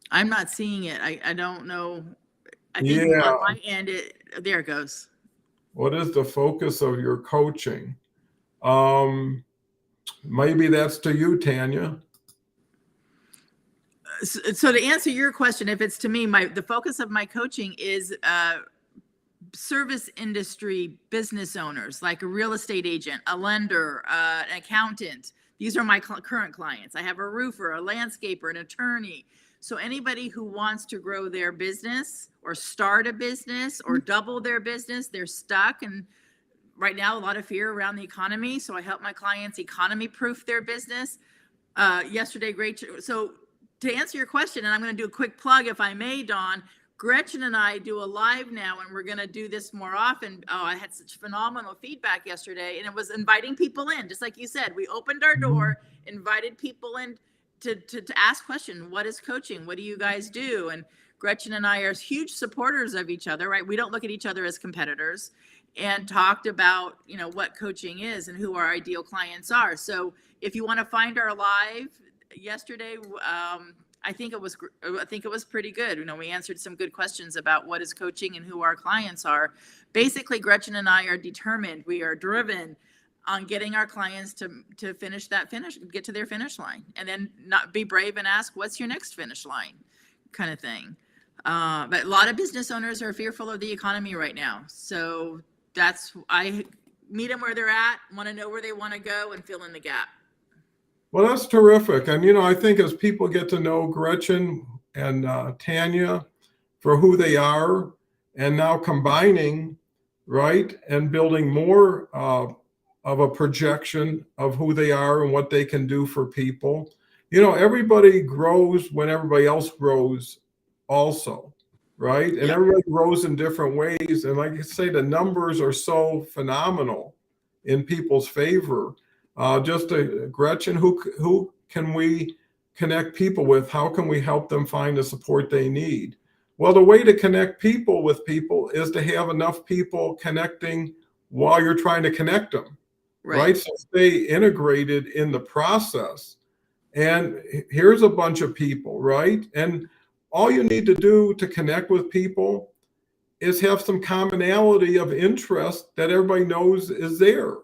I'm not seeing it. I don't know. I think on my end, there it goes. What is the focus of your coaching? Maybe that's to you, Tanya. So to answer your question, if it's to me, the focus of my coaching is service industry business owners, like a real estate agent, a lender, an accountant. These are my current clients. I have a roofer, a landscaper, an attorney. So anybody who wants to grow their business or start a business or double their business, they're stuck. And right now, a lot of fear around the economy. So I help my clients economy proof their business. Yesterday, great. So to answer your question, and I'm going to do a quick plug if I may, Dawn, Gretchen and I do a live now, and we're going to do this more often. Oh, I had such phenomenal feedback yesterday, and it was inviting people in, just like you said. We opened our door, invited people in to ask questions. What is coaching? What do you guys do? And Gretchen and I are huge supporters of each other, right? We don't look at each other as competitors, and talked about, what coaching is and who our ideal clients are. So if you want to find our live yesterday, I think it was pretty good. We answered some good questions about what is coaching and who our clients are. Basically, Gretchen and I are determined. We are driven on getting our clients to get to their finish line, and then not be brave and ask, what's your next finish line kind of thing. But a lot of business owners are fearful of the economy right now. So I meet them where they're at, want to know where they want to go, and fill in the gap. Well, that's terrific. And, I think as people get to know Gretchen and Tanya for who they are, and now combining, right, and building more of a projection of who they are and what they can do for people. Everybody grows when everybody else grows also, right? And everybody grows in different ways. And like I say, the numbers are so phenomenal in people's favor. Gretchen, who can we connect people with? How can we help them find the support they need? Well, the way to connect people with people is to have enough people connecting while you're trying to connect them, right? So stay integrated in the process. And here's a bunch of people, right? And all you need to do to connect with people is have some commonality of interest that everybody knows is there.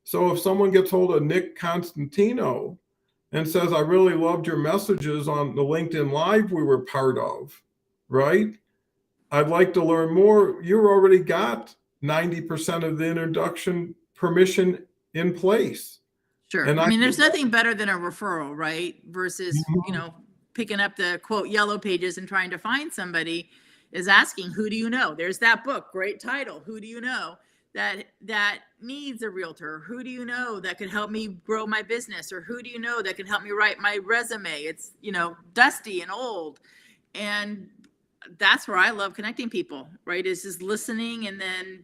So if someone gets hold of Nick Constantino and says, I really loved your messages on the LinkedIn Live we were part of, right? I'd like to learn more. You already got 90% of the introduction permission in place. Sure. And there's nothing better than a referral, right? Versus, picking up the quote yellow pages and trying to find somebody, is asking, who do you know? There's that book, great title. Who do you know that needs a realtor? Who do you know that could help me grow my business? Or who do you know that can help me write my resume? It's, dusty and old. And that's where I love connecting people, right? Is just listening and then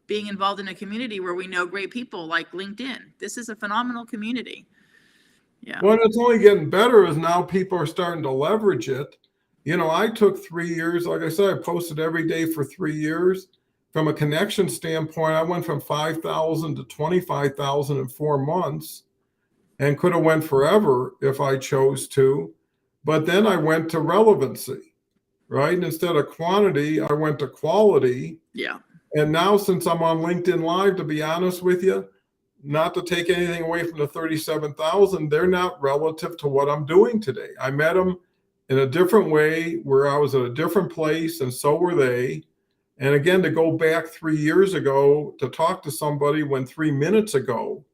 being involved in a community where we know great people like LinkedIn. This is a phenomenal community. Yeah. Well, it's only getting better as now people are starting to leverage it. I took 3 years. Like I said, I posted every day for 3 years. From a connection standpoint, I went from 5,000 to 25,000 in 4 months, and could have went forever if I chose to. But then I went to relevancy, right? And instead of quantity, I went to quality. Yeah. And now, since I'm on LinkedIn Live, to be honest with you, not to take anything away from the 37,000, they're not relative to what I'm doing today. I met them in a different way where I was at a different place, and so were they. And again, to go back 3 years ago to talk to somebody when 3 minutes ago,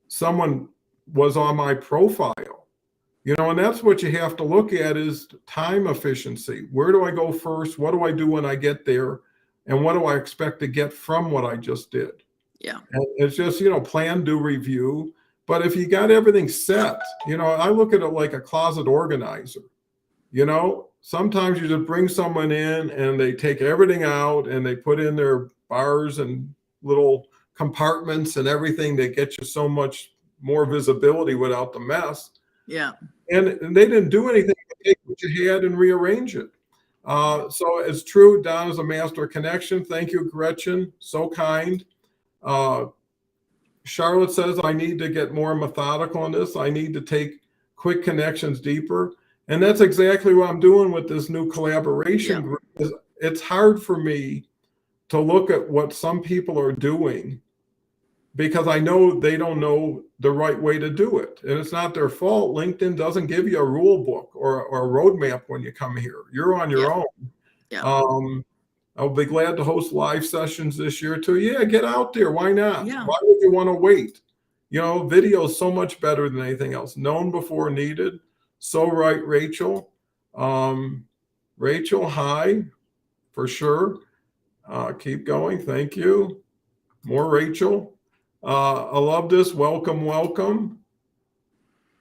someone was on my profile, and that's what you have to look at is time efficiency. Where do I go first? What do I do when I get there? and what do I expect to get from what I just did? Yeah. And it's just, plan, do, review. But if you got everything set, I look at it like a closet organizer. Sometimes you just bring someone in and they take everything out and they put in their bars and little compartments and everything that gets you so much more visibility without the mess. Yeah. And they didn't do anything but take what you had and rearrange it. So it's true. Don is a master of connection. Thank you, Gretchen. So kind. Charlotte says, I need to get more methodical on this. I need to take quick connections deeper. And that's exactly what I'm doing with this new collaboration group. It's hard for me to look at what some people are doing because I know they don't know the right way to do it. And it's not their fault. LinkedIn doesn't give you a rule book or a roadmap when you come here. You're on your own. Yeah. I'll be glad to host live sessions this year too. Yeah, get out there. Why not? Yeah. Why would you want to wait? Video is so much better than anything else. Known before needed. So right, Rachel. Rachel, hi, for sure. Keep going. Thank you. More Rachel. I love this. Welcome, welcome.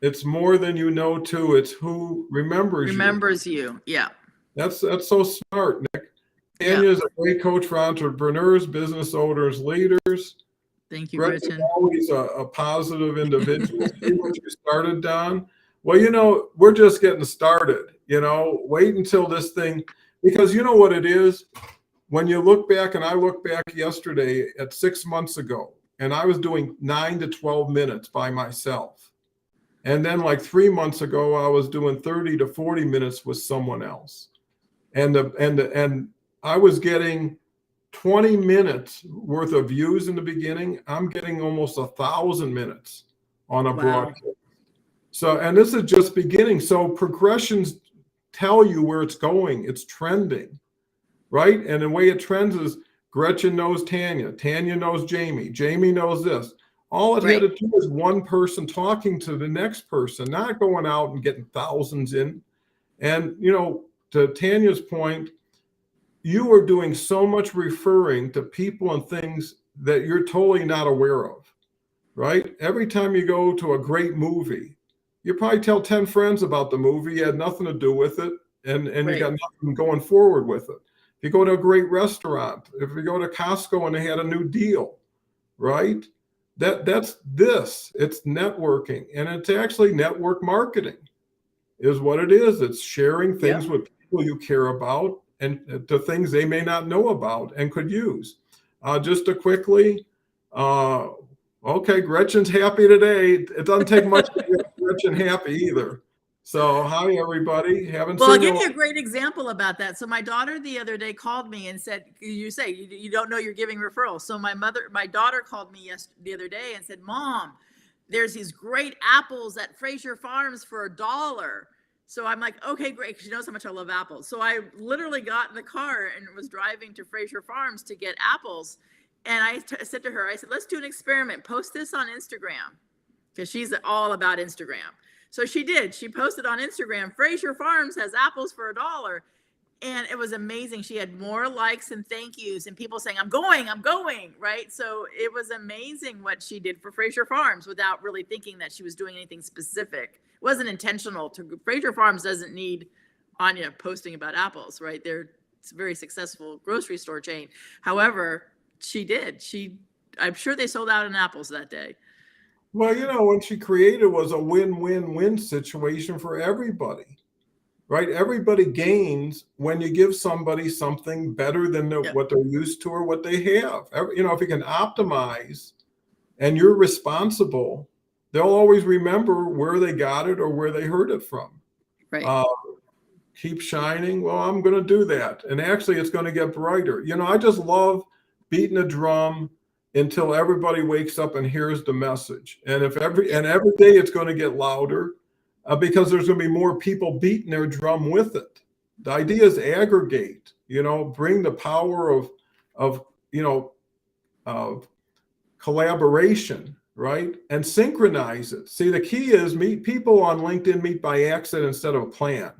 It's more than you know too. It's who remembers you. Yeah. That's so smart, Nick. Tanya is a great coach for entrepreneurs, business owners, leaders. Thank you, Gretchen. Always a positive individual. See what you started, Don? Well, we're just getting started. Wait until this thing, because you know what it is? When you look back, and I look back yesterday at 6 months ago, and I was doing 9 to 12 minutes by myself. And then like 3 months ago, I was doing 30 to 40 minutes with someone else. And I was getting 20 minutes worth of views in the beginning. I'm getting almost 1,000 minutes on a broadcast. So, and this is just beginning. So progressions tell you where it's going. It's trending, right? And the way it trends is Gretchen knows Tanya. Tanya knows Jamie. Jamie knows this. All it had to do is one person talking to the next person, not going out and getting thousands in. And, to Tanya's point, you are doing so much referring to people and things that you're totally not aware of, right? Every time you go to a great movie, you probably tell 10 friends about the movie. You had nothing to do with it, and you got nothing going forward with it. If you go to a great restaurant, if you go to Costco and they had a new deal, right? That's this. It's networking, and it's actually network marketing is what it is. It's sharing things with people you care about and the things they may not know about and could use. Just to quickly, okay, Gretchen's happy today. It doesn't take much to get Gretchen happy either. So hi, everybody. I'll give you a great example about that. So my daughter the other day called me and said, you don't know you're giving referrals. So my daughter called me the other day and said, Mom, there's these great apples at Fraser Farms for $1. So I'm like, okay, great. She knows how much I love apples. So I literally got in the car and was driving to Fraser Farms to get apples. And I said to her, let's do an experiment. Post this on Instagram, because she's all about Instagram. So she did. She posted on Instagram, Fraser Farms has apples for $1. And it was amazing. She had more likes and thank yous and people saying, I'm going, right? So it was amazing what she did for Fraser Farms without really thinking that she was doing anything specific. It wasn't intentional. Fraser Farms doesn't need Anya posting about apples, right? It's a very successful grocery store chain. However, she did. I'm sure they sold out in apples that day. Well, what she created was a win-win-win situation for everybody, right? Everybody gains when you give somebody something better than what they're used to or what they have. If you can optimize and you're responsible, they'll always remember where they got it or where they heard it from. Right. Keep shining. Well, I'm going to do that. And actually, it's going to get brighter. I just love beating a drum until everybody wakes up and hears the message. And every day it's going to get louder because there's going to be more people beating their drum with it. The idea is aggregate, bring the power of collaboration, right? And synchronize it. See, the key is meet people on LinkedIn, meet by accident instead of a plan.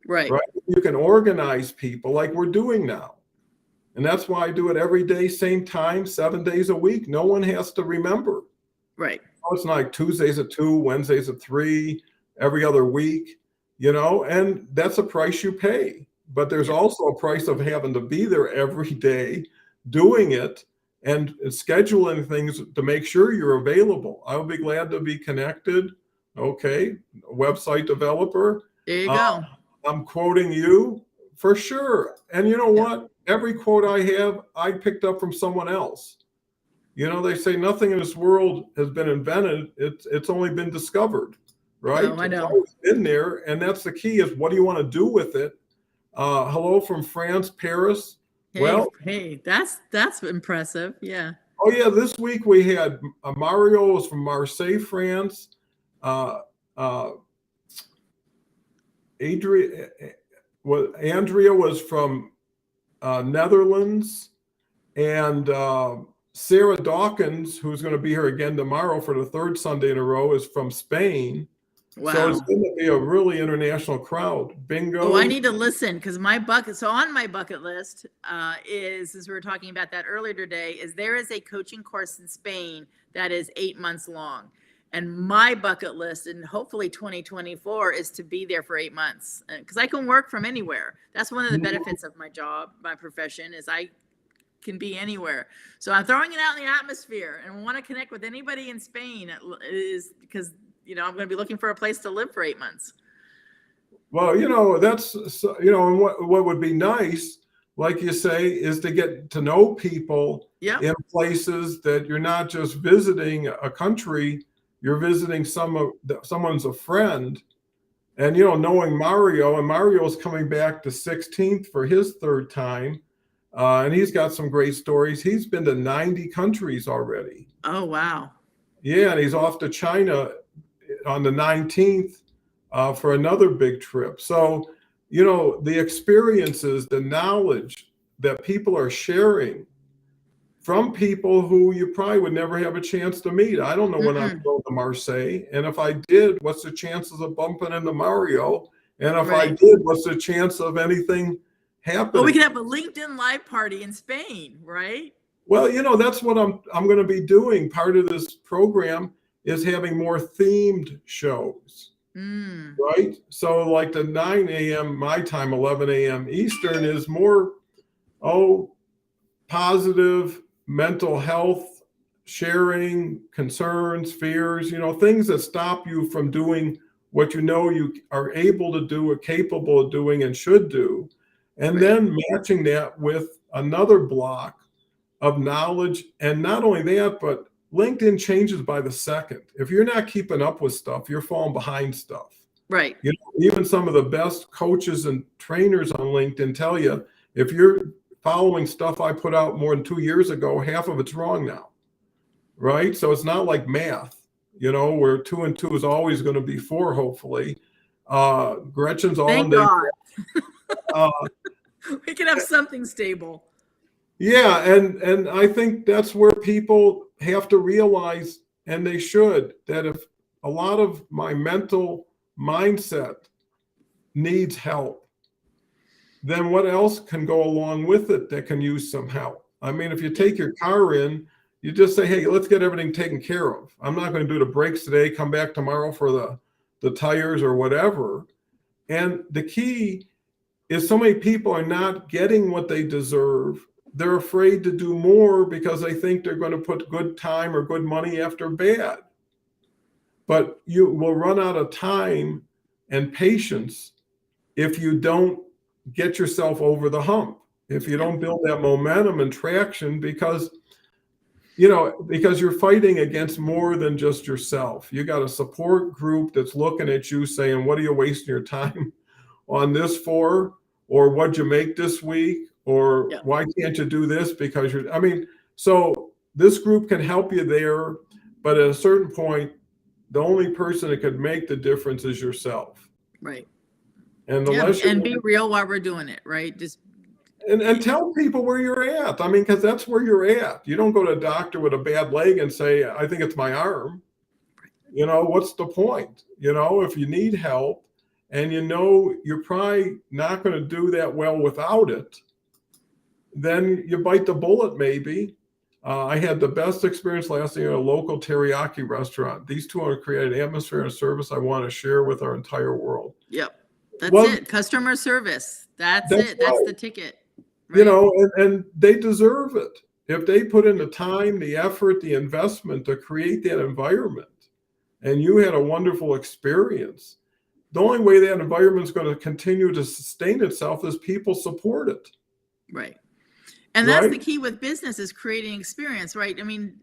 Right. You can organize people like we're doing now. And that's why I do it every day, same time, 7 days a week. No one has to remember. Right. It's not like Tuesdays at 2, Wednesdays at 3, every other week, and that's a price you pay. But there's also a price of having to be there every day doing it and scheduling things to make sure you're available. I would be glad to be connected. Okay. Website developer. There you go. I'm quoting you for sure. And you know what? Every quote I have, I picked up from someone else. They say nothing in this world has been invented. It's only been discovered, right? Oh, I know. It's always been there. And that's the key is what do you want to do with it? Hello from France, Paris. Hey, that's impressive. Yeah. Oh yeah. This week we had Mario was from Marseille, France. Andrea was from Netherlands, and Sarah Dawkins, who's going to be here again tomorrow for the third Sunday in a row, is from Spain. Wow. So it's going to be a really international crowd. Bingo. Oh, I need to listen because on my bucket list is, as we were talking about that earlier today, is there is a coaching course in Spain that is 8 months long. And my bucket list, and hopefully 2024, is to be there for 8 months because I can work from anywhere. That's one of the benefits of my job, my profession, is I can be anywhere. So I'm throwing it out in the atmosphere and want to connect with anybody in Spain is because, I'm going to be looking for a place to live for 8 months. Well, that's, and what would be nice, like you say, is to get to know people in places that you're not just visiting a country, you're visiting someone's a friend. And, knowing Mario, and Mario's coming back to 16th for his third time. And he's got some great stories. He's been to 90 countries already. Oh, wow. Yeah, and he's off to China on the 19th for another big trip. So, the experiences, the knowledge that people are sharing from people who you probably would never have a chance to meet. I don't know when I'm going to Marseille. And if I did, what's the chances of bumping into Mario? And if I did, what's the chance of anything happening? Well, we could have a LinkedIn live party in Spain, right? Well, that's what I'm going to be doing. Part of this program is having more themed shows, right? So like the 9 a.m. my time, 11 a.m. Eastern is more, positive mental health, sharing, concerns, fears, things that stop you from doing what you are able to do, or capable of doing, and should do. And then matching that with another block of knowledge. And not only that, but LinkedIn changes by the second. If you're not keeping up with stuff, you're falling behind stuff. Right. Even some of the best coaches and trainers on LinkedIn tell you, if you're following stuff I put out more than 2 years ago, half of it's wrong now. Right. So it's not like math, where 2 and 2 is always going to be 4, hopefully. Gretchen's all Thank God. We can have something stable. Yeah, and I think that's where people have to realize, and they should, that if a lot of my mental mindset needs help, then what else can go along with it that can use some help? I mean, if you take your car in, you just say, hey, let's get everything taken care of. I'm not going to do the brakes today, come back tomorrow for the tires or whatever. And the key is so many people are not getting what they deserve. They're afraid to do more because they think they're going to put good time or good money after bad. But you will run out of time and patience if you don't get yourself over the hump, if you don't build that momentum and traction, because you're fighting against more than just yourself. You got a support group that's looking at you saying, what are you wasting your time on this for? Or what'd you make this week? Or why can't you do this? Because so this group can help you there, but at a certain point, the only person that could make the difference is yourself. Right. And be real while we're doing it, right? Just and tell people where you're at. I mean, because that's where you're at. You don't go to a doctor with a bad leg and say, I think it's my arm. What's the point? If you need help and you're probably not going to do that well without it, then you bite the bullet maybe. I had the best experience last year at a local teriyaki restaurant. These two are creating an atmosphere and service I want to share with our entire world. Yep. That's it. Customer service. That's it. Right. That's the ticket. Right? You know, and they deserve it. If they put in the time, the effort, the investment to create that environment, and you had a wonderful experience, the only way that environment is going to continue to sustain itself is people support it. Right. And that's the key with business, is creating experience, right? I mean,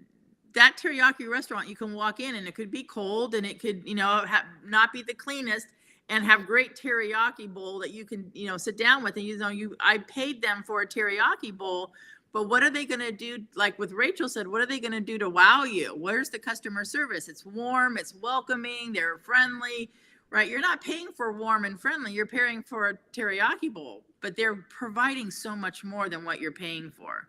that teriyaki restaurant, you can walk in and it could be cold and it could, you know, not be the cleanest, and have great teriyaki bowl that you can, you know, sit down with. And, you know, I paid them for a teriyaki bowl, but what are they going to do? Like with Rachel said, what are they going to do to wow you? Where's the customer service? It's warm, it's welcoming, they're friendly, right? You're not paying for warm and friendly. You're paying for a teriyaki bowl, but they're providing so much more than what you're paying for.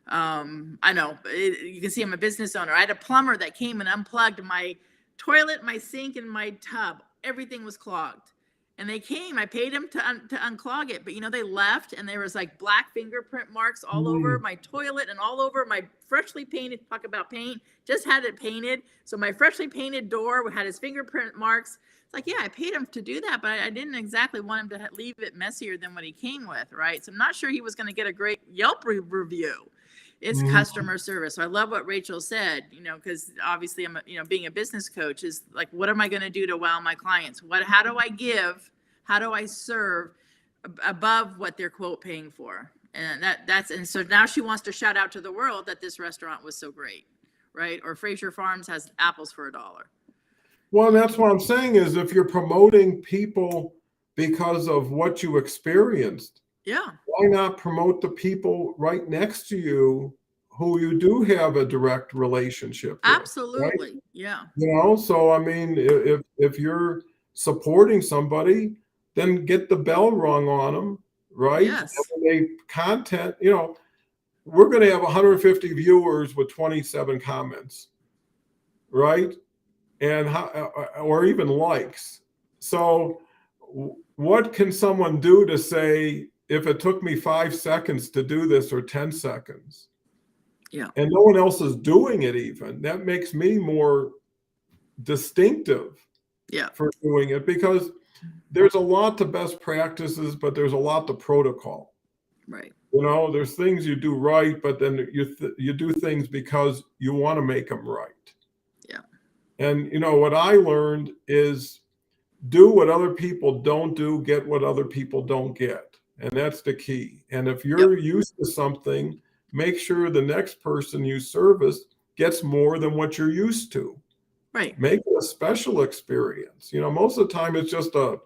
I know you can see I'm a business owner. I had a plumber that came and unplugged my toilet, my sink, and my tub. Everything was clogged. And they came, I paid them to unclog it, but you know, they left and there was like black fingerprint marks all over my toilet and all over my freshly painted, talk about paint, just had it painted. So my freshly painted door had his fingerprint marks. It's like, yeah, I paid him to do that, but I didn't exactly want him to leave it messier than what he came with, right? So I'm not sure he was going to get a great Yelp review. It's customer service. So I love what Rachel said, you know, because obviously I'm, you know, being a business coach is like, what am I going to do to wow my clients? How do I give? How do I serve above what they're quote paying for? And and so now she wants to shout out to the world that this restaurant was so great, right? Or Fraser Farms has apples for $1. Well, that's what I'm saying is, if you're promoting people because of what you experienced, why not promote the people right next to you who you do have a direct relationship with? Absolutely. Right? Yeah. You know, so I mean, if you're supporting somebody, then get the bell rung on them, right? Yes. And when they content, you know, we're going to have 150 viewers with 27 comments, right? And or even likes. So what can someone do to say, if it took me 5 seconds to do this, or 10 seconds, and no one else is doing it, even that makes me more distinctive for doing it, because there's a lot to best practices, but there's a lot to protocol. Right. You know, there's things you do right, but then you do things because you want to make them right. Yeah. And, you know, what I learned is, do what other people don't do, get what other people don't get. And that's the key. And if you're used to something, make sure the next person you service gets more than what you're used to. Right. Make it a special experience. You know, most of the time it's just a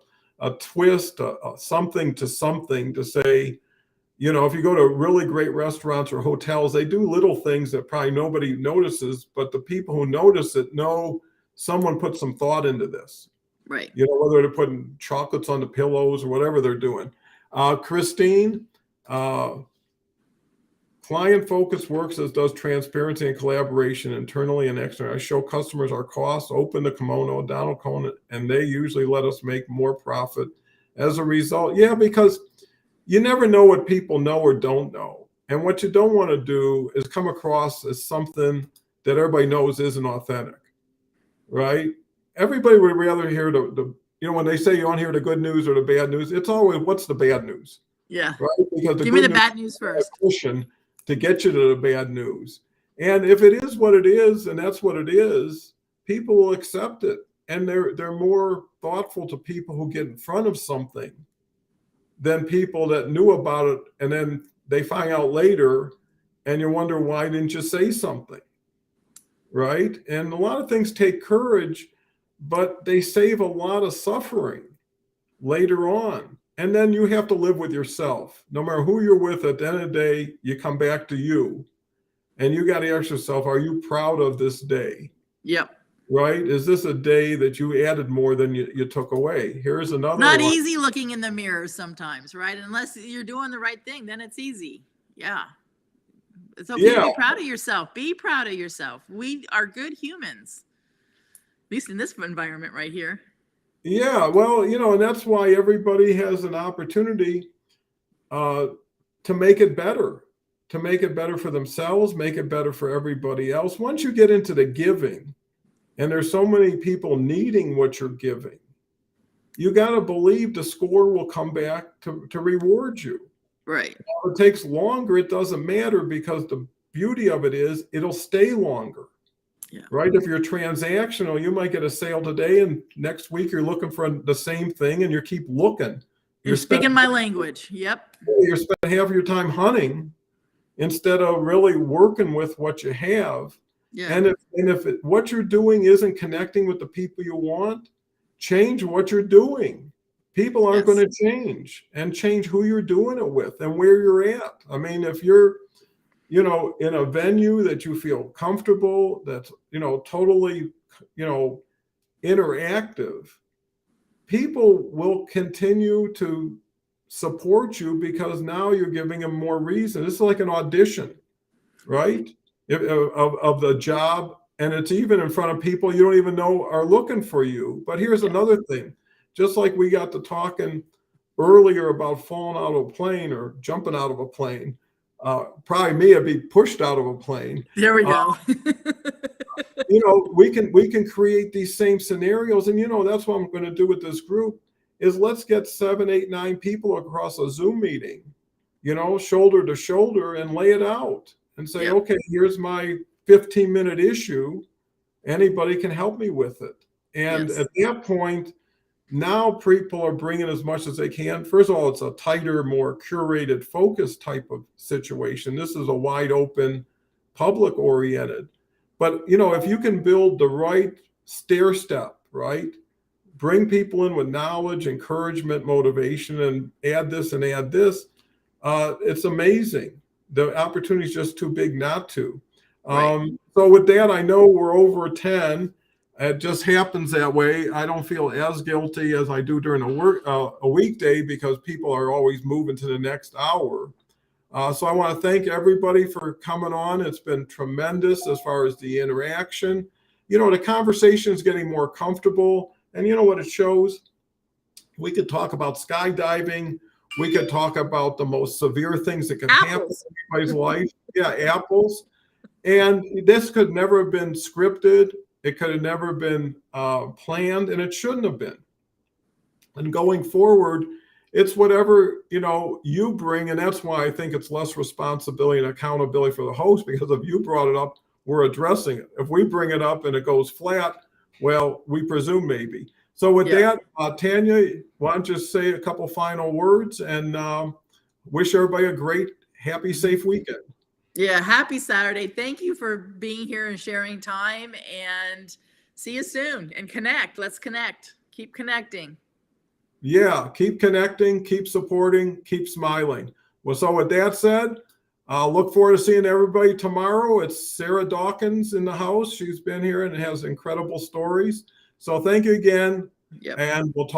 twist, something to say, you know, if you go to really great restaurants or hotels, they do little things that probably nobody notices, but the people who notice it know someone put some thought into this. Right. You know, whether they're putting chocolates on the pillows or whatever they're doing. Christine, client focus works as does transparency and collaboration internally and externally. I show customers our costs, open the kimono, down a cone, and they usually let us make more profit as a result. Yeah, because you never know what people know or don't know. And what you don't want to do is come across as something that everybody knows isn't authentic, right? Everybody would rather hear the you know, when they say you want to hear the good news or the bad news, it's always, what's the bad news? Yeah. Right? Because give me the bad news first. To get you to the bad news. And if it is what it is, and that's what it is, people will accept it. And they're more thoughtful to people who get in front of something than people that knew about it and then they find out later and you wonder, why didn't you say something? Right? And a lot of things take courage, but they save a lot of suffering later on. And then you have to live with yourself. No matter who you're with, at the end of the day, you come back to you. And you got to ask yourself, are you proud of this day? Yep. Right? Is this a day that you added more than you took away? Here's another Not one. Easy looking in the mirror sometimes, right? Unless you're doing the right thing, then it's easy. Yeah. It's okay to be proud of yourself. Be proud of yourself. We are good humans, at least in this environment right here. Yeah, well, you know, and that's why everybody has an opportunity to make it better. to make it better for themselves, make it better for everybody else. Once you get into the giving, and there's so many people needing what you're giving, you got to believe the score will come back to reward you. Right. If it takes longer, it doesn't matter, because the beauty of it is it'll stay longer. Yeah. Right? If you're transactional, you might get a sale today and next week you're looking for the same thing and you keep looking. You're speaking my language. Yep. You're spending half your time hunting instead of really working with what you have. Yeah. And if what you're doing isn't connecting with the people you want, change what you're doing. People aren't going to change who you're doing it with and where you're at. I mean, if you're, in a venue that you feel comfortable, that's, totally, interactive, people will continue to support you because now you're giving them more reason. It's like an audition, right? Of the job. And it's even in front of people you don't even know are looking for you. But here's another thing. Just like we got to talking earlier about falling out of a plane or jumping out of a plane, probably me, I'd be pushed out of a plane. There we go. We can create these same scenarios. And, that's what I'm going to do with this group is let's get 7, 8, 9 people across a Zoom meeting, shoulder to shoulder, and lay it out and say, okay, here's my 15-minute issue. Anybody can help me with it. And at that point, now people are bringing as much as they can. First of all, it's a tighter, more curated, focused type of situation. This is a wide open, public oriented. But, if you can build the right stair step, right? Bring people in with knowledge, encouragement, motivation, and add this and add this. It's amazing. The opportunity is just too big not to. Right. So with that, I know we're over 10. It just happens that way. I don't feel as guilty as I do during a weekday because people are always moving to the next hour. So I want to thank everybody for coming on. It's been tremendous as far as the interaction. The conversation is getting more comfortable. And you know what it shows? We could talk about skydiving. We could talk about the most severe things that can happen in anybody's life. Yeah, apples. And this could never have been scripted. It could have never been planned, and it shouldn't have been. And going forward, it's whatever, you bring. And that's why I think it's less responsibility and accountability for the host, because if you brought it up, we're addressing it. If we bring it up and it goes flat, well, we presume maybe. So with that, Tanya, why don't you say a couple final words and wish everybody a great, happy, safe weekend. Yeah, happy Saturday. Thank you for being here and sharing time, and see you soon and connect. Let's connect. Keep connecting. Yeah, keep connecting, keep supporting, keep smiling. Well, so with that said, I'll look forward to seeing everybody tomorrow. It's Sarah Dawkins in the house. She's been here and has incredible stories. So thank you again. And we'll talk.